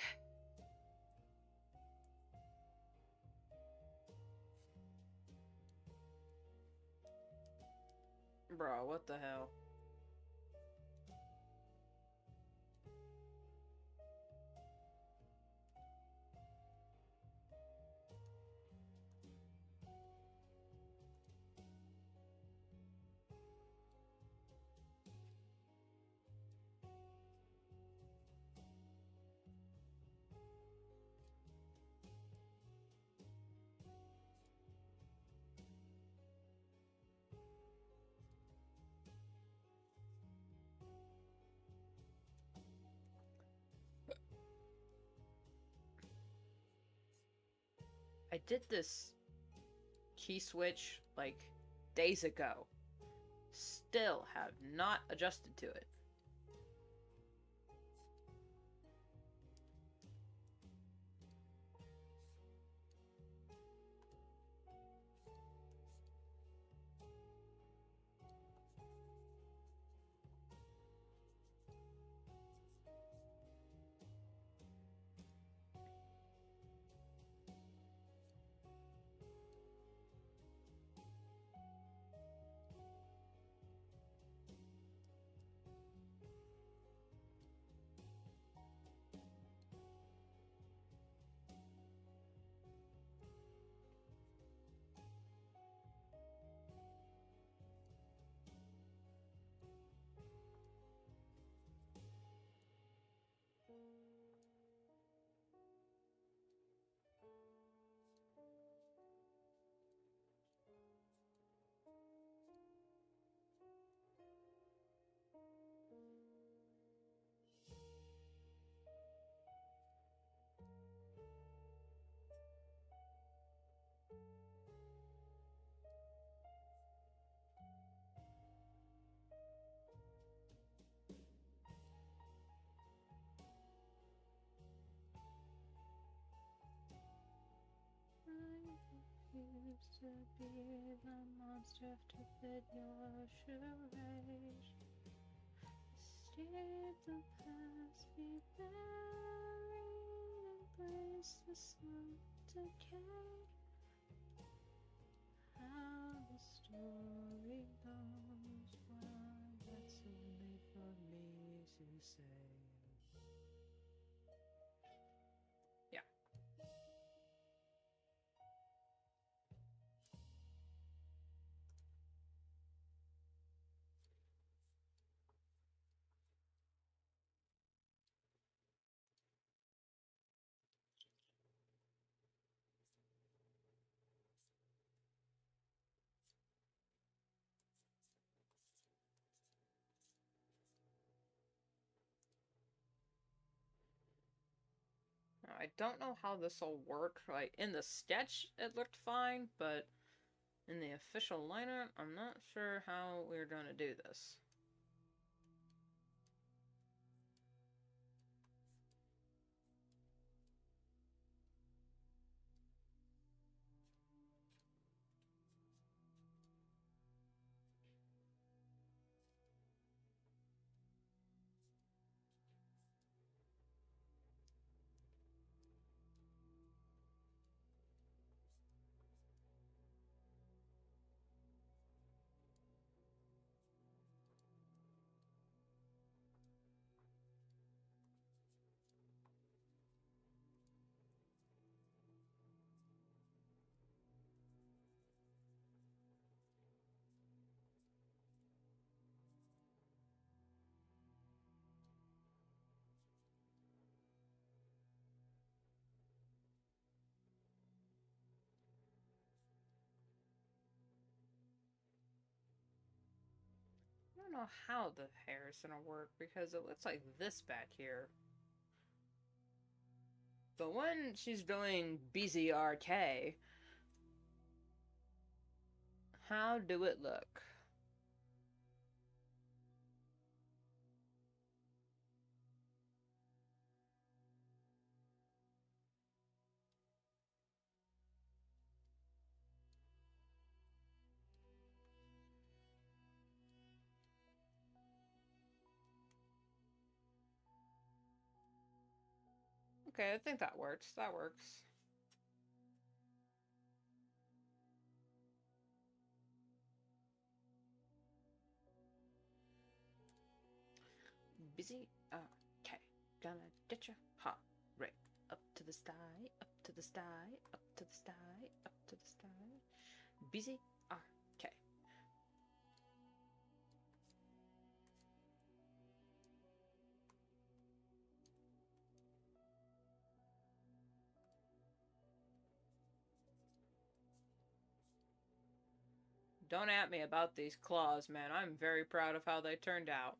Bro, what the hell? I did this key switch, like, days ago. Still have not adjusted to it. used to be the monster to fit your charade. Escape the past, be buried, embrace the slow decay. How the story goes, well, that's only for me to say. Yeah. I don't know how this will work. Like, in the sketch, it looked fine, but in the official lineup, I'm not sure how we're going to do this. I don't know how the hair is going to work because it looks like this back here. But when she's doing BZRK, how do it look? Okay, I think that works. That works. Busy? Okay. Gonna get you. Ha. Right. Up to the sky, up to the sky, up to the sky, up to the sky. Busy? Okay. Don't at me about these claws, man. I'm very proud of how they turned out.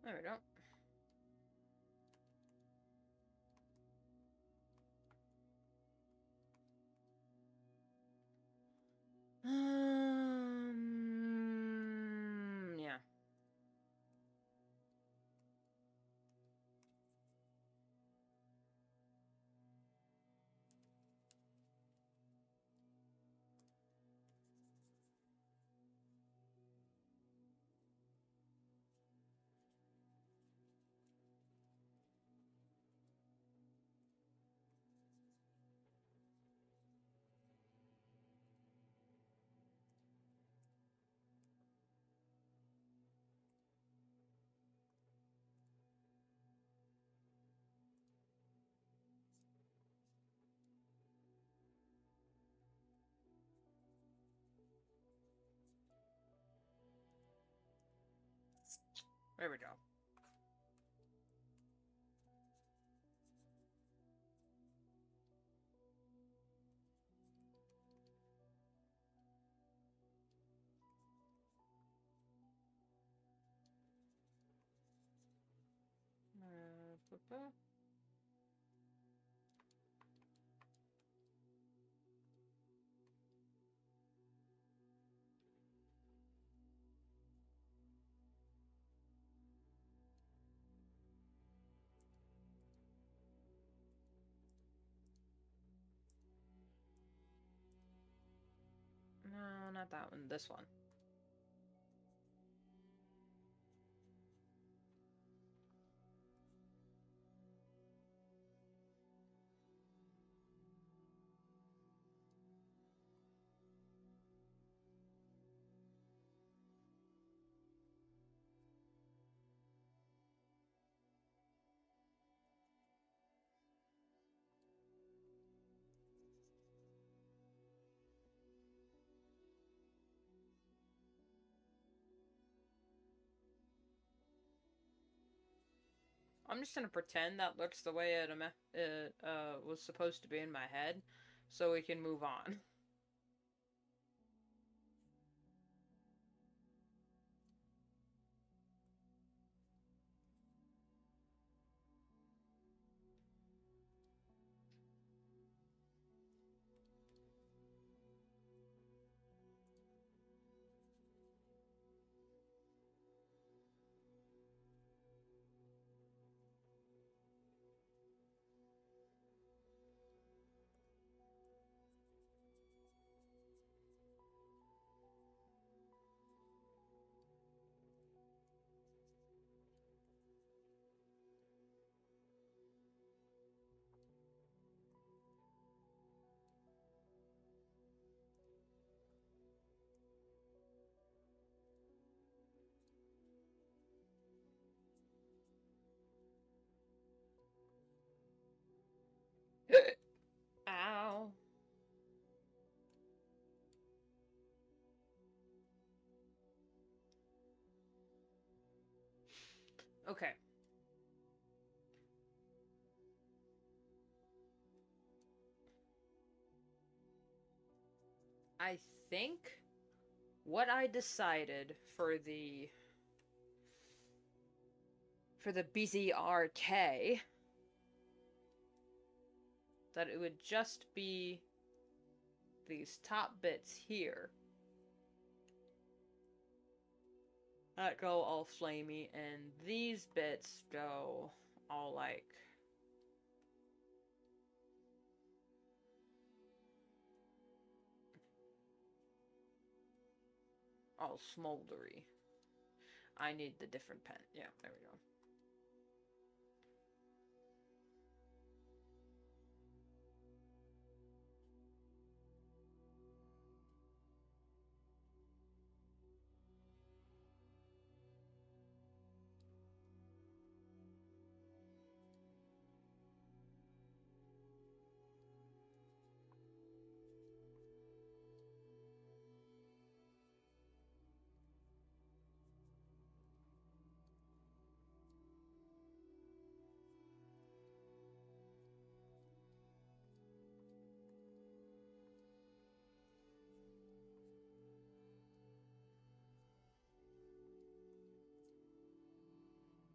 There we go. Yeah. There we go. No, not that one. This one. I'm just gonna pretend that looks the way it was supposed to be in my head, so we can move on. Ow. Okay. I think what I decided for the BZRK, that it would just be these top bits here that go all flamey, and these bits go all like all smoldery. I need the different pen. Yeah, there we go.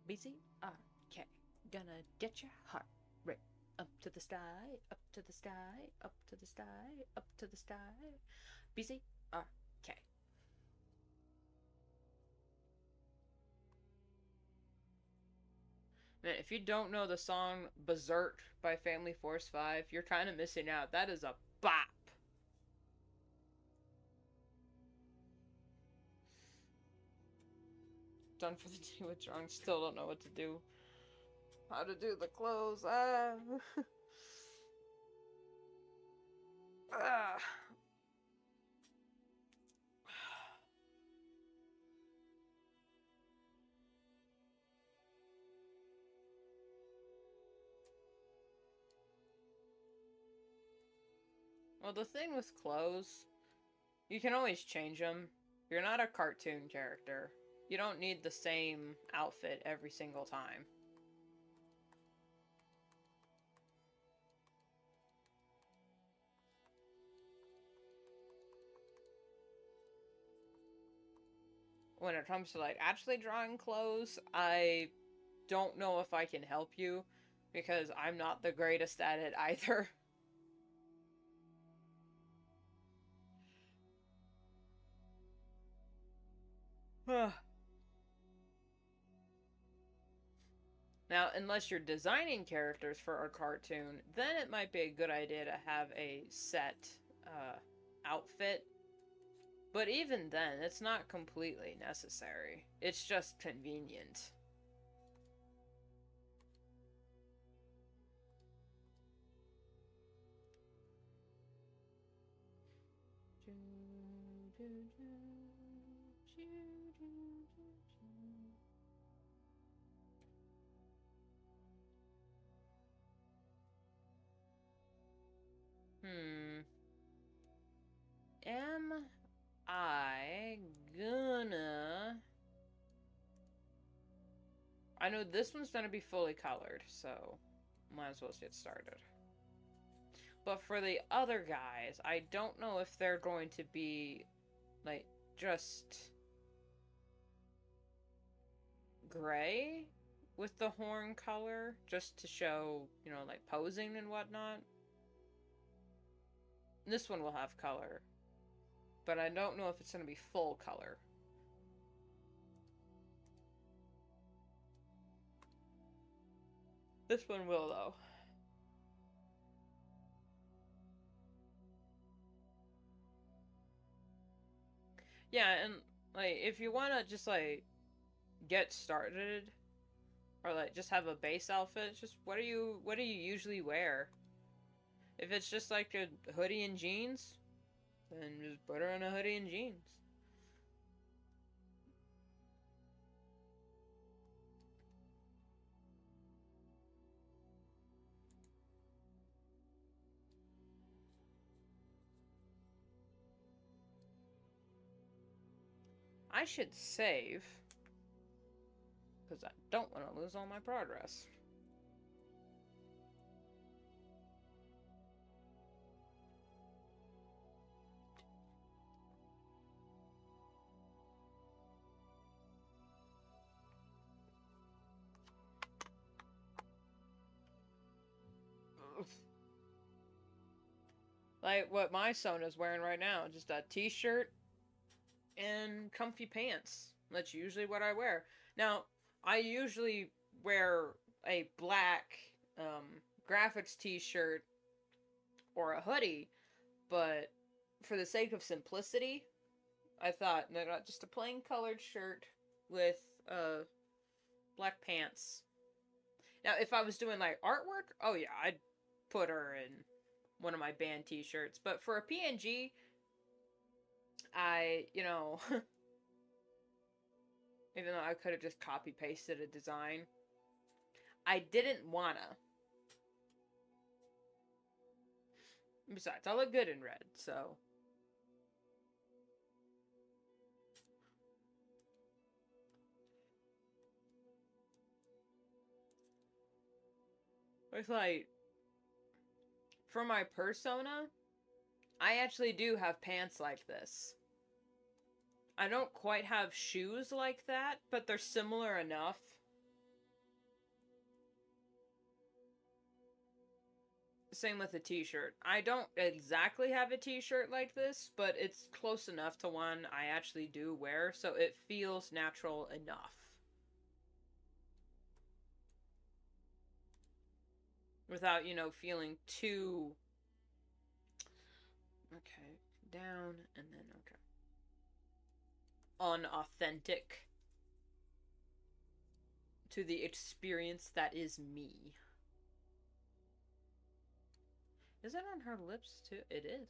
BZRK, gonna get your heart rate up to the sky, up to the sky, up to the sky, up to the sky. BZRK. Man, if you don't know the song Berserk by Family Force 5, you're kind of missing out. That is a bop. Done for the day with drunk. Still don't know what to do. How to do the clothes. Ah. Ah. Well, the thing with clothes, you can always change them. You're not a cartoon character. You don't need the same outfit every single time. When it comes to, like, actually drawing clothes, I don't know if I can help you, because I'm not the greatest at it either. Now, unless you're designing characters for a cartoon, then it might be a good idea to have a set outfit. But even then, it's not completely necessary. It's just convenient. Am I gonna... I know this one's gonna be fully colored, so might as well get started. But for the other guys, I don't know if they're going to be, like, just gray with the horn color, just to show, you know, like, posing and whatnot. This one will have color, but I don't know if it's going to be full color. This one will, though. Yeah, and, like, if you want to just, like, get started, or, like, just have a base outfit, just what do you usually wear? If it's just, like, a hoodie and jeans, then just put her in a hoodie and jeans. I should save, because I don't want to lose all my progress. Like what my son is wearing right now, just a t-shirt and comfy pants. That's usually what I wear. Now, I usually wear a black graphics t-shirt or a hoodie, but for the sake of simplicity, I thought, no, just a plain colored shirt with black pants. Now, if I was doing like artwork, oh yeah, I'd put her in one of my band t-shirts. But for a PNG, I, you know, even though I could have just copy-pasted a design, I didn't wanna. Besides, I look good in red, so... It's like, for my persona, I actually do have pants like this. I don't quite have shoes like that, but they're similar enough. Same with the t-shirt. I don't exactly have a t-shirt like this, but it's close enough to one I actually do wear, so it feels natural enough. Without, you know, feeling too... Okay, down, and then, okay. Unauthentic to the experience that is me. Is that on her lips too? It is.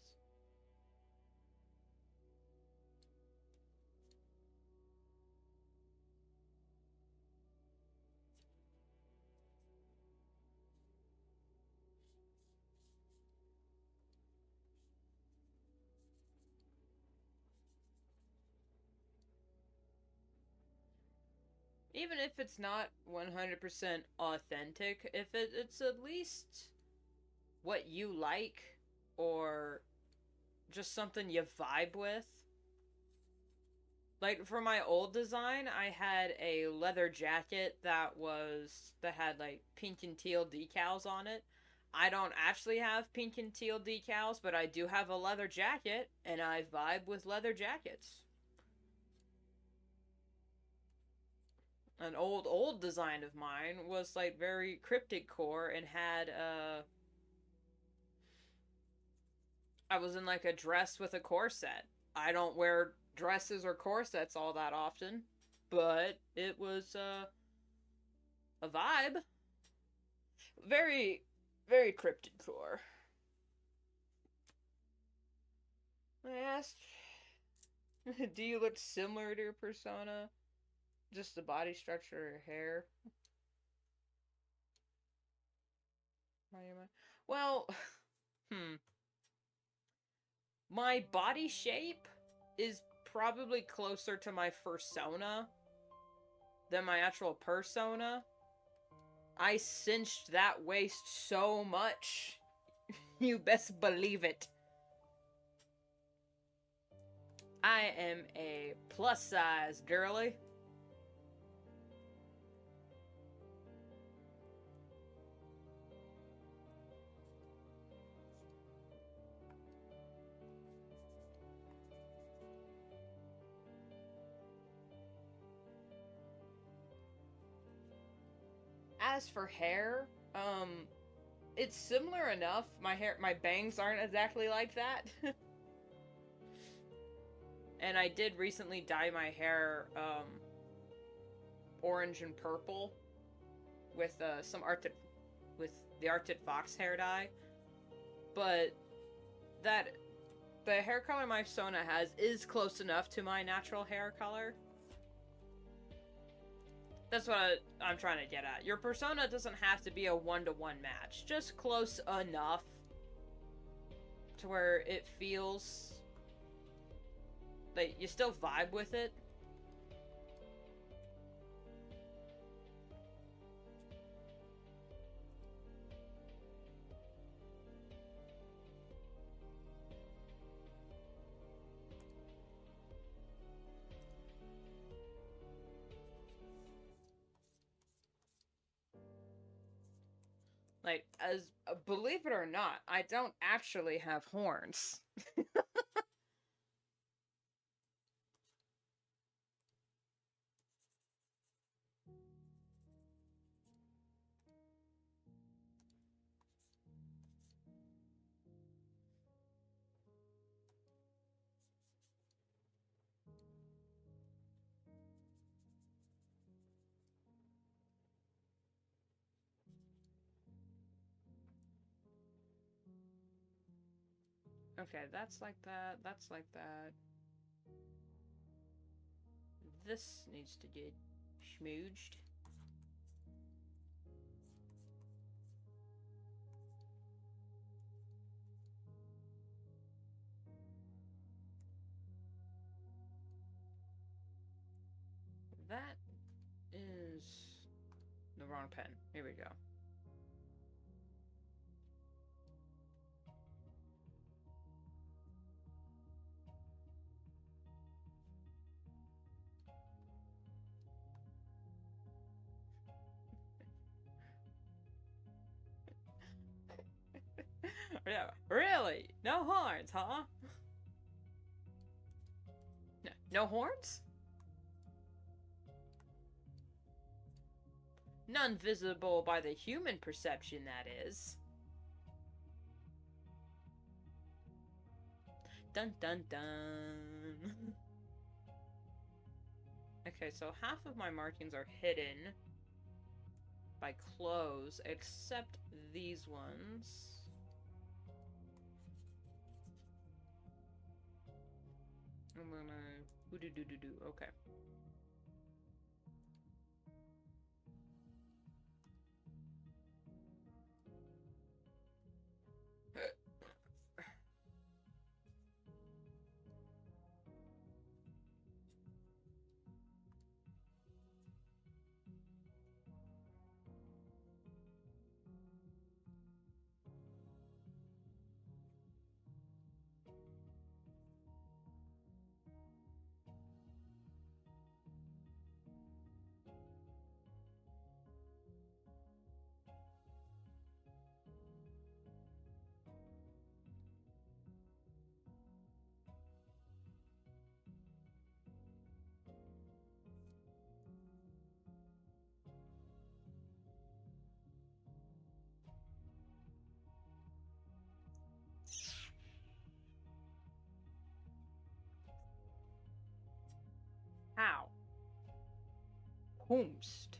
Even if it's not 100% authentic, if it's at least what you like, or just something you vibe with, Like, for my old design, I had a leather jacket that had, like, pink and teal decals on it. I don't actually have pink and teal decals, but I do have a leather jacket, and I vibe with leather jackets. An old design of mine was, like, very cryptic core and had, I was in, like, a dress with a corset. I don't wear dresses or corsets all that often, but it was, a vibe. Very, very cryptid core. I asked, do you look similar to your persona? Just the body structure or hair? Well, my body shape is probably closer to my Fursona than my actual persona. I cinched that waist so much. You best believe it. I am a plus size girly. As for hair, it's similar enough. My bangs aren't exactly like that. And I did recently dye my hair, orange and purple with, with the Arctic Fox hair dye. But the hair color my persona has is close enough to my natural hair color. That's what I'm trying to get at. Your persona doesn't have to be a one-to-one match. Just close enough to where it feels like you still vibe with it. Like, believe it or not, I don't actually have horns. Okay, that's like that, that's like that. This needs to get schmooged. That is the wrong pen. Here we go. Yeah, really? No horns, huh? No horns? None visible by the human perception, that is. Dun dun dun. Okay, so half of my markings are hidden by clothes, except these ones. I'm gonna... Okay. Homest.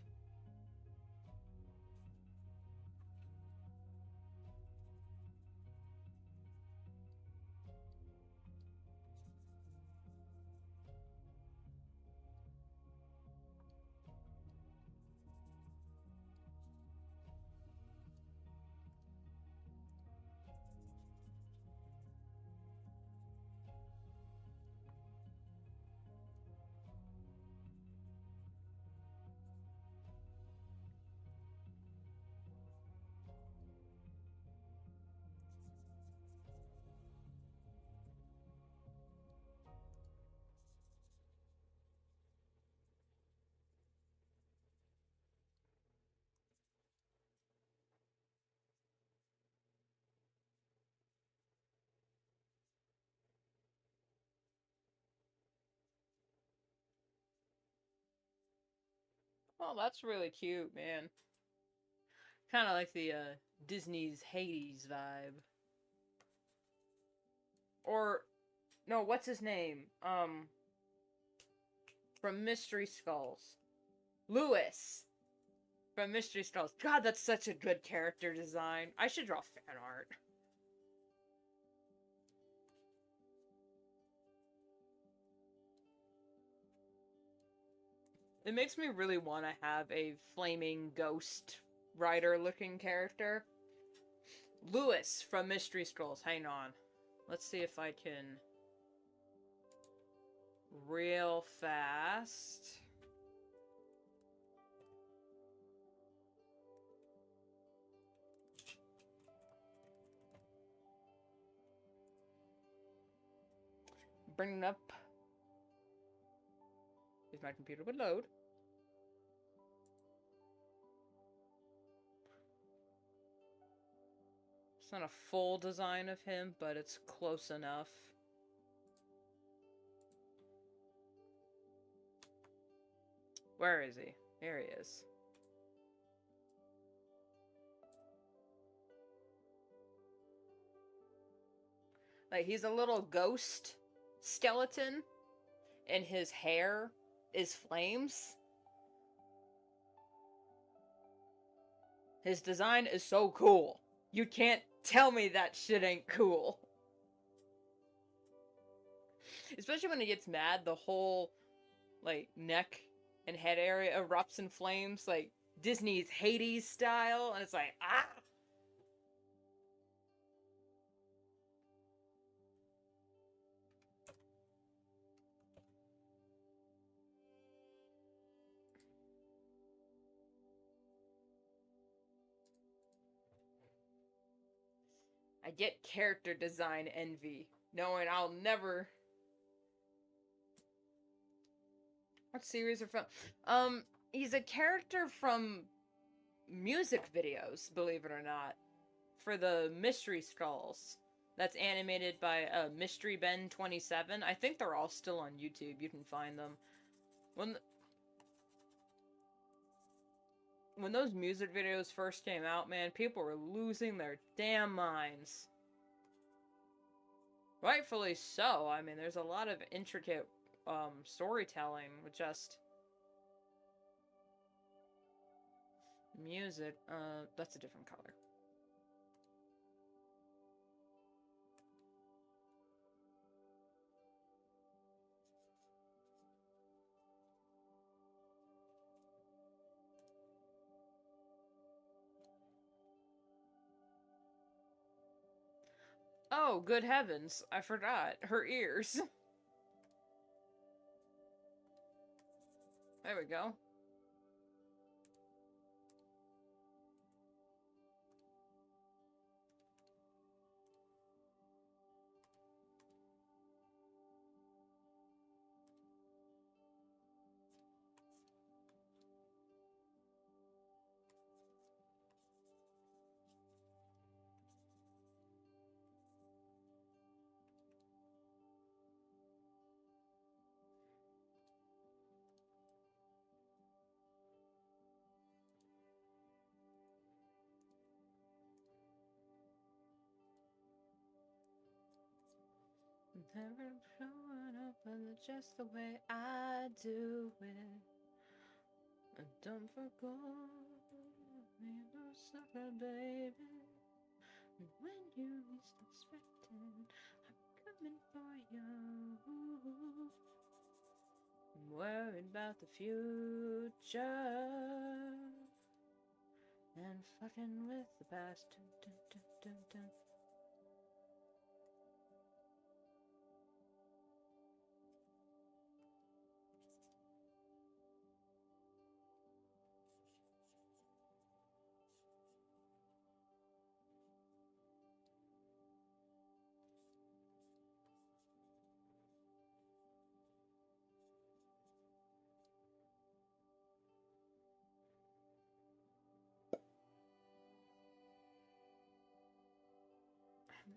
Oh, that's really cute, man. Kind of like the Disney's Hades vibe. Or no, what's his name? From Mystery Skulls. Lewis from Mystery Skulls. God, that's such a good character design. I should draw fan art. It makes me really want to have a flaming ghost rider looking character. Lewis from Mystery Scrolls. Hang on. Let's see if I can... real fast... bring it up. If my computer would load. It's not a full design of him, but it's close enough. Where is he? Here he is. Like, he's a little ghost skeleton, and his hair is flames. His design is so cool. You can't tell me that shit ain't cool. Especially when he gets mad, the whole, like, neck and head area erupts in flames, like Disney's Hades style, and it's like, ah! I get character design envy, knowing I'll never... What series are from? He's a character from music videos, believe it or not, for the Mystery Skulls. That's animated by Mystery Ben 27. I think they're all still on YouTube. You can find them. When those music videos first came out, man, people were losing their damn minds. Rightfully so. I mean, there's a lot of intricate storytelling with just music. That's a different color. Oh, good heavens. I forgot. Her ears. There we go. Never showing up just the way I do it. Don't forget me, no sucker, baby. When you least expect it, I'm coming for you. I'm worried about the future and fucking with the past. Dun, dun, dun, dun, dun.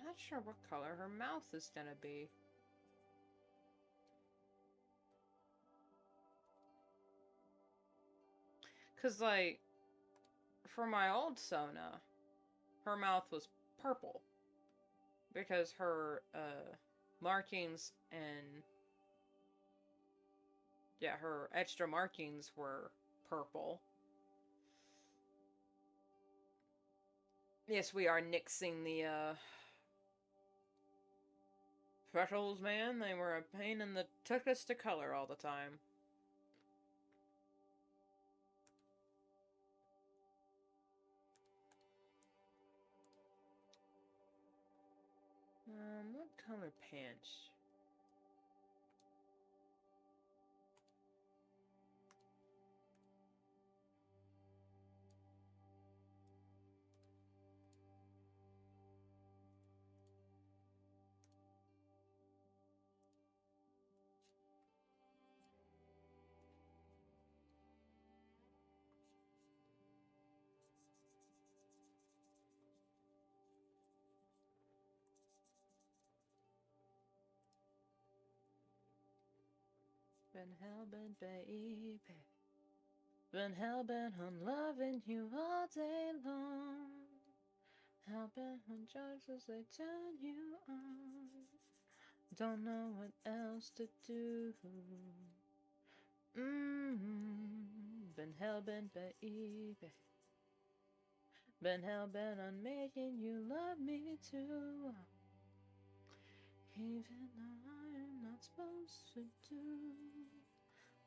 I'm not sure what color her mouth is gonna be. Cause like, for my old Sona, her mouth was purple. Because her, markings and... yeah, her extra markings were purple. Yes, we are nixing the, freckles, man. They were a pain in the took us to color all the time. What color pants? Been hellbent, baby. Been hellbent on loving you all day long. Hellbent on drugs as they turn you on. Don't know what else to do. Been hellbent, baby. Been hellbent on making you love me too. Even though I'm not supposed to do,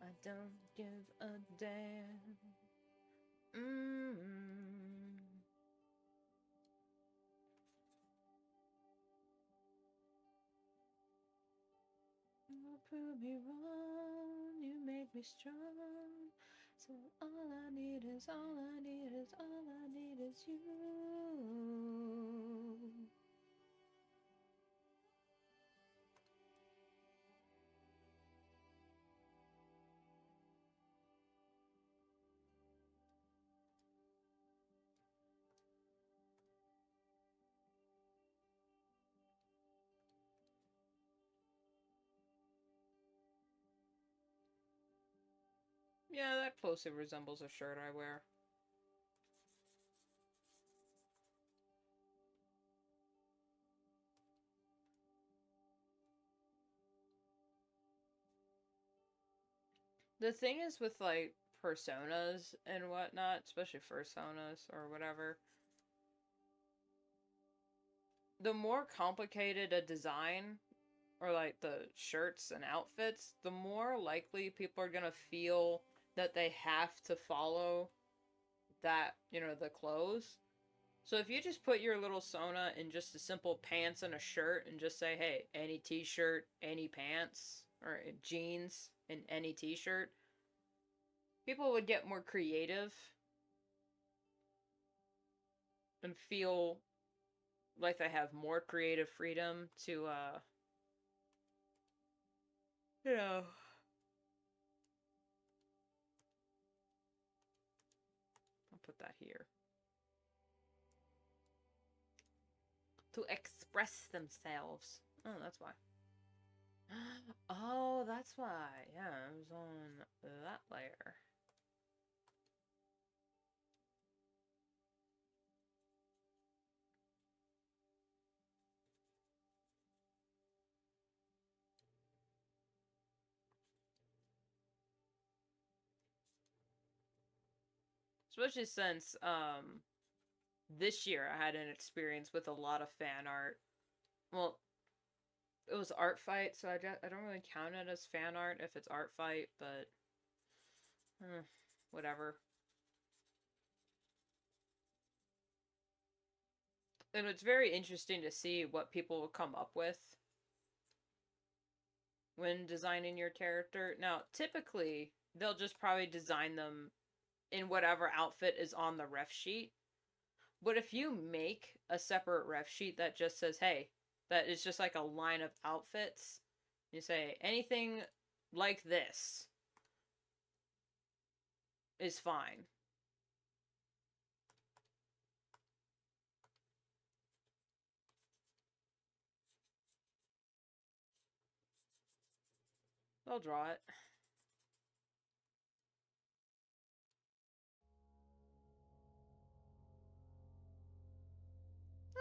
I don't give a damn. You prove me wrong, you make me strong. So all I need is you. Yeah, that closely resembles a shirt I wear. The thing is with, like, personas and whatnot, especially fursonas or whatever, the more complicated a design, or, like, the shirts and outfits, the more likely people are gonna feel that they have to follow that, you know, the clothes. So if you just put your little Sona in just a simple pants and a shirt and just say, hey, any t-shirt, any pants, or jeans and any t-shirt, people would get more creative and feel like they have more creative freedom to, you know, I'll put that here. To express themselves. Oh, that's why. Oh, that's why. Yeah, it was on that layer. Especially since, this year I had an experience with a lot of fan art. Well, it was art fight, so I don't really count it as fan art if it's art fight, but whatever. And it's very interesting to see what people will come up with when designing your character. Now, typically, they'll just probably design them in whatever outfit is on the ref sheet. But if you make a separate ref sheet that just says, hey, that is just like a line of outfits, you say anything like this is fine. They'll draw it.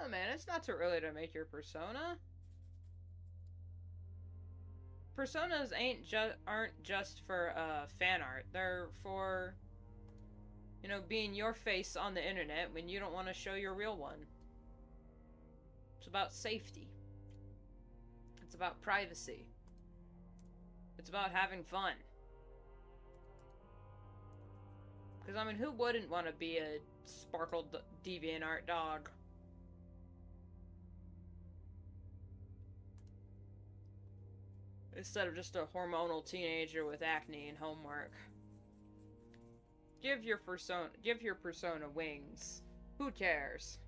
Oh man, it's not too early to make your persona. Personas aren't just for fan art. They're for, you know, being your face on the internet when you don't want to show your real one. It's about safety. It's about privacy. It's about having fun. Because, I mean, who wouldn't want to be a sparkled DeviantArt dog? Instead of just a hormonal teenager with acne and homework. Give your persona wings. Who cares?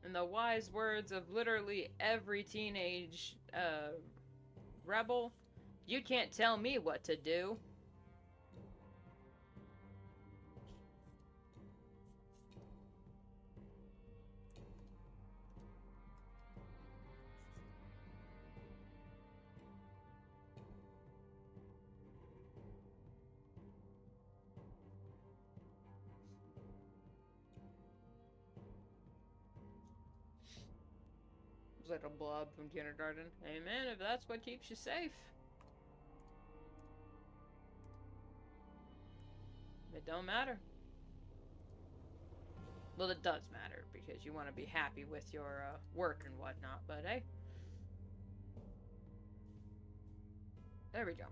In the wise words of literally every teenage rebel, you can't tell me what to do. Little blob from kindergarten. Amen, if that's what keeps you safe. It don't matter. Well, it does matter, because you want to be happy with your work and whatnot, but hey. There we go.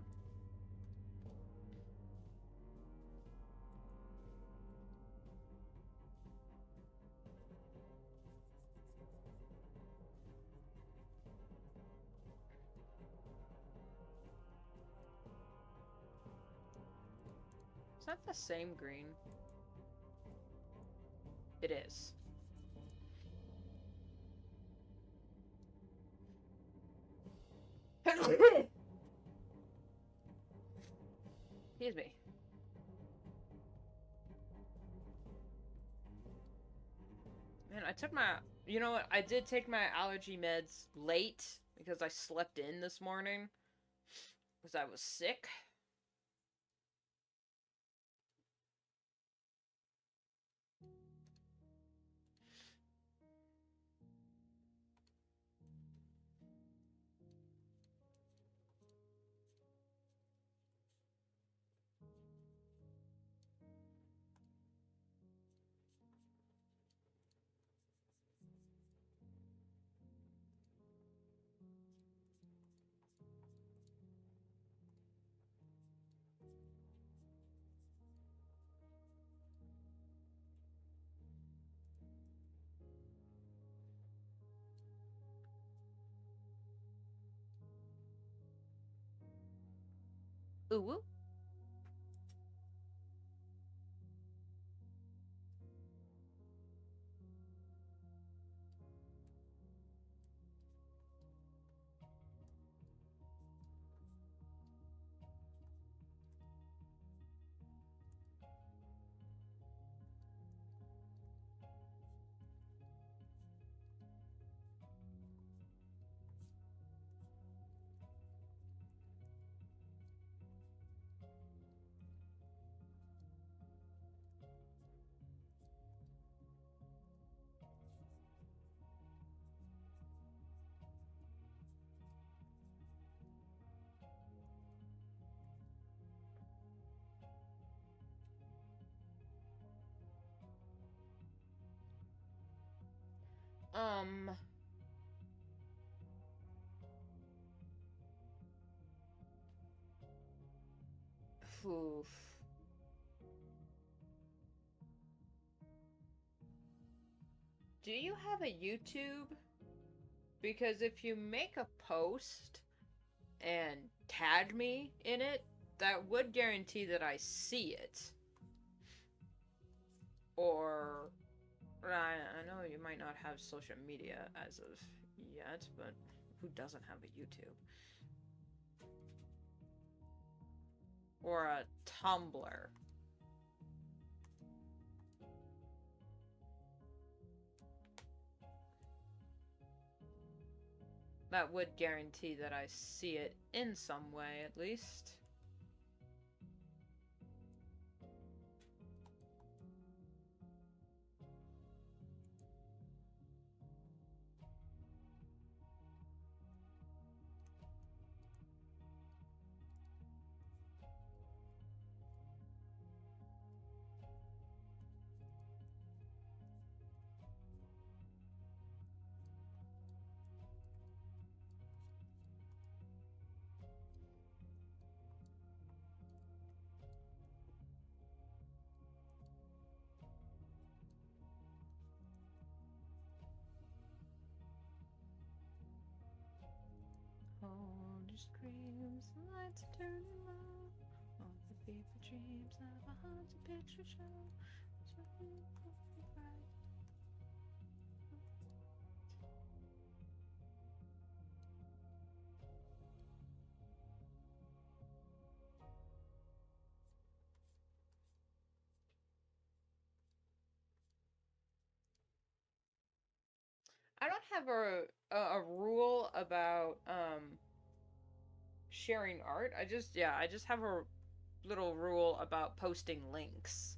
Is that the same green? It is. Excuse me. Man, I took my... You know what? I did take my allergy meds late because I slept in this morning because I was sick. Ooh. Um... Oof. Do you have a YouTube? Because if you make a post and tag me in it, that would guarantee that I see it. Or, I know you might not have social media as of yet, but who doesn't have a YouTube? Or a Tumblr. That would guarantee that I see it in some way, at least. All the screams, the lights are turning low. All the fever dreams of a haunted picture show. I don't have a rule about sharing art. I just have a little rule about posting links.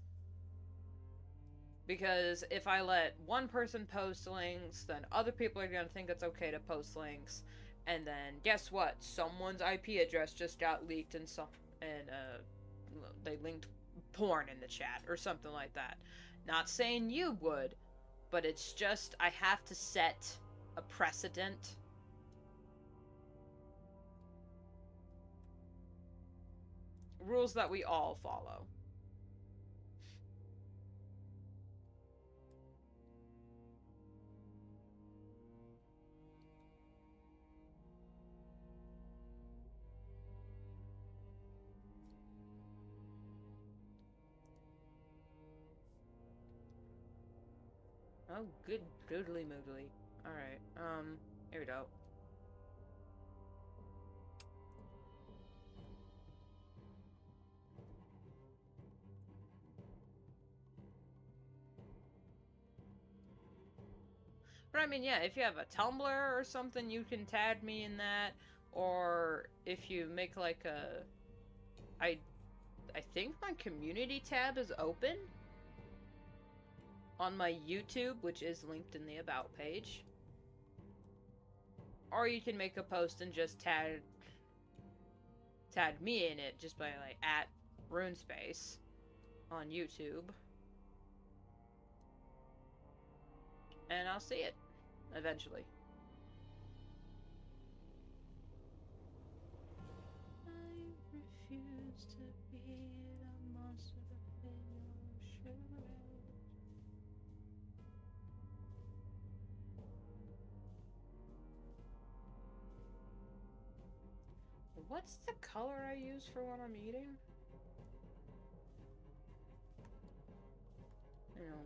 Because if I let one person post links, then other people are going to think it's okay to post links. And then guess what? Someone's IP address just got leaked and they linked porn in the chat or something like that. Not saying you would, but it's just I have to set a precedent. Rules that we all follow. Oh, good goodly moodly. Alright, here we go. But I mean, yeah, if you have a Tumblr or something, you can tag me in that. Or if you make like a... I think my community tab is open on my YouTube, which is linked in the About page. Or you can make a post and just tag me in it just by like @RuneSpace on YouTube. And I'll see it eventually. I refuse to be the monster in your charade. What's the color I use for when I'm eating?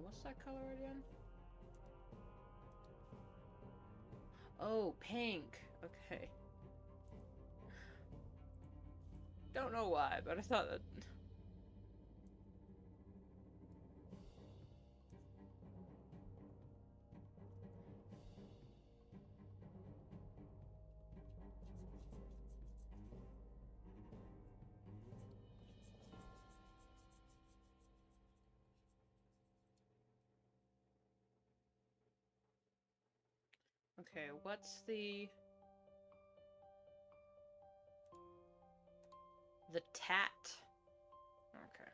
What's that color again? Oh, pink. Okay. Don't know why, but I thought that... Okay, what's the tat? Okay.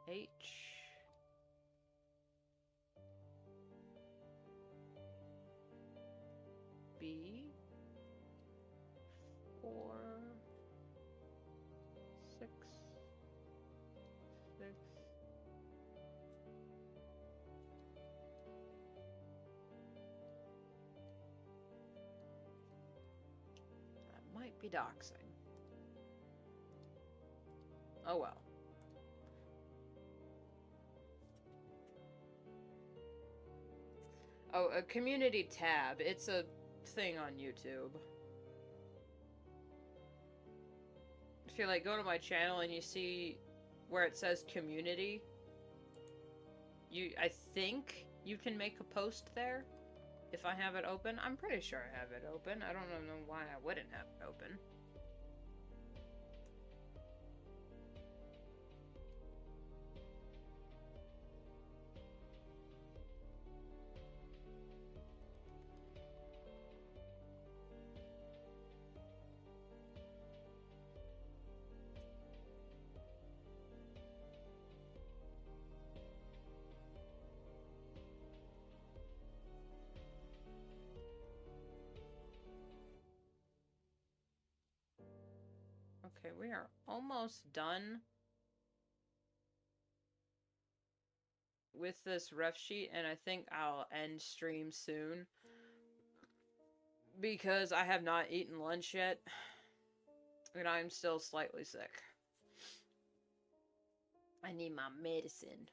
H might be doxing. Oh well. Oh, a community tab. It's a thing on YouTube. If you like go to my channel and you see where it says community, I think you can make a post there if I have it open. I'm pretty sure I have it open. I don't know why I wouldn't have it open. Okay, we are almost done with this ref sheet, and I think I'll end stream soon because I have not eaten lunch yet, and I'm still slightly sick. I need my medicine.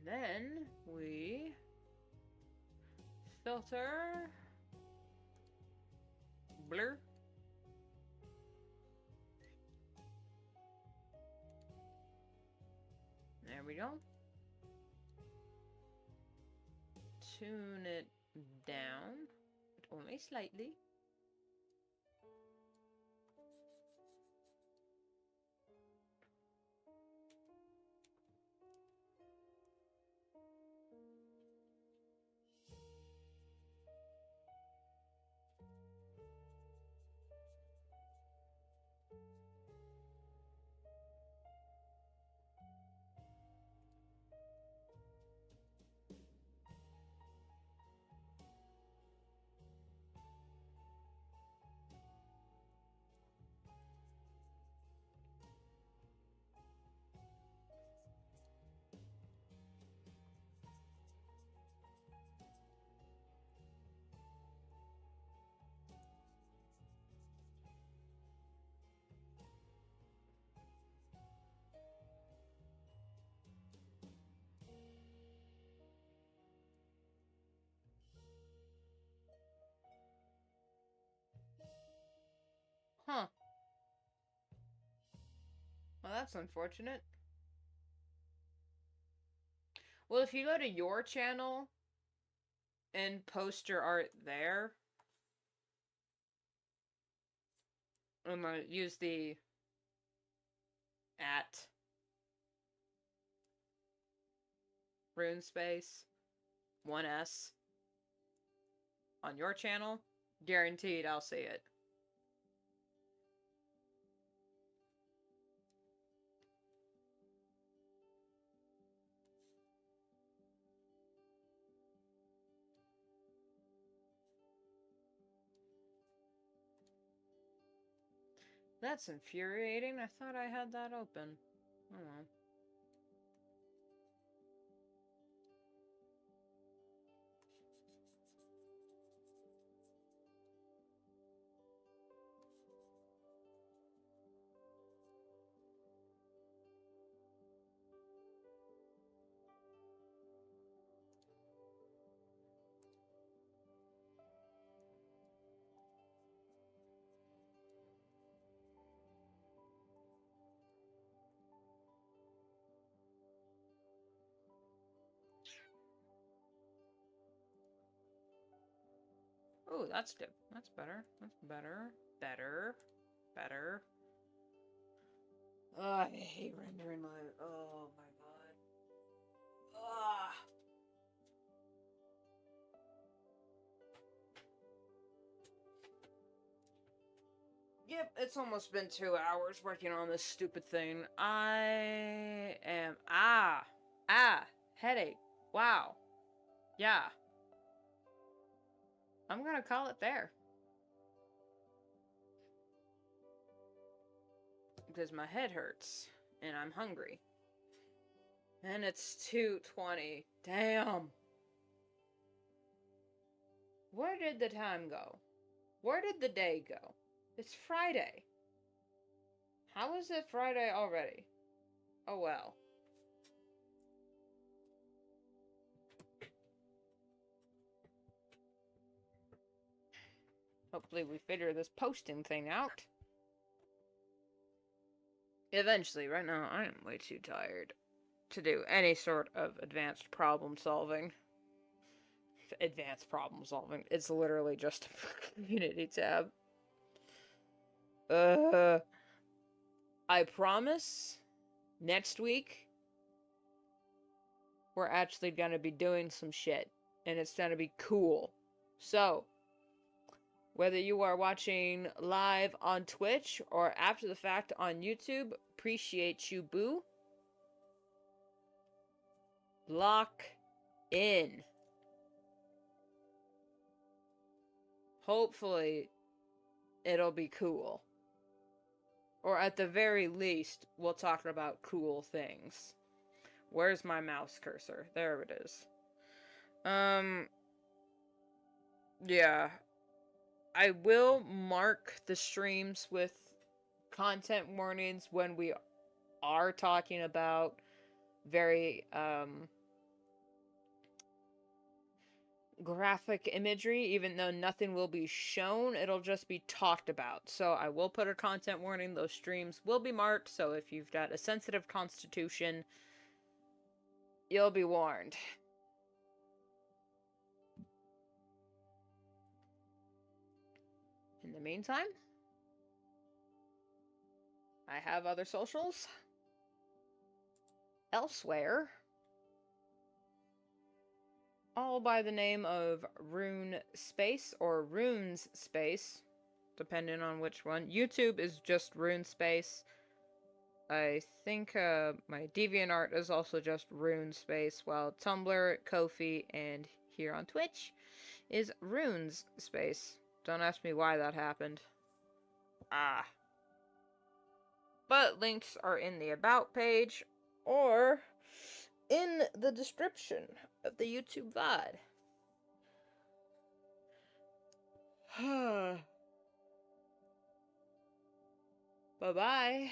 Then we filter, blur, there we go, tune it down, but only slightly. Huh. Well, that's unfortunate. Well, if you go to your channel and post your art there, I'm gonna use the @ RuneSpace 1S on your channel, guaranteed I'll see it. That's infuriating. I thought I had that open. Oh well. Oh, that's good. That's better. That's better. Better. I hate rendering live. Oh my god. Ah. Yep, it's almost been 2 hours working on this stupid thing. I am headache. Wow. Yeah. I'm gonna call it there. Because my head hurts and I'm hungry. And it's 2:20. Damn. Where did the time go? Where did the day go? It's Friday. How is it Friday already? Oh well. Hopefully we figure this posting thing out. Eventually, right now I am way too tired to do any sort of advanced problem solving. Advanced problem solving. It's literally just a community tab. I promise next week we're actually gonna be doing some shit. And it's gonna be cool. So, whether you are watching live on Twitch or after the fact on YouTube, appreciate you, boo. Lock in. Hopefully, it'll be cool. Or at the very least, we'll talk about cool things. Where's my mouse cursor? There it is. Yeah. I will mark the streams with content warnings when we are talking about very, graphic imagery. Even though nothing will be shown, it'll just be talked about. So I will put a content warning. Those streams will be marked, so if you've got a sensitive constitution, you'll be warned. In the meantime, I have other socials elsewhere, all by the name of Rune Space or Runes Space, depending on which one. YouTube is just Rune Space. I think my DeviantArt is also just Rune Space, while Tumblr, Ko-fi, and here on Twitch is Runes Space. Don't ask me why that happened. But links are in the About page or in the description of the YouTube VOD. Bye-bye.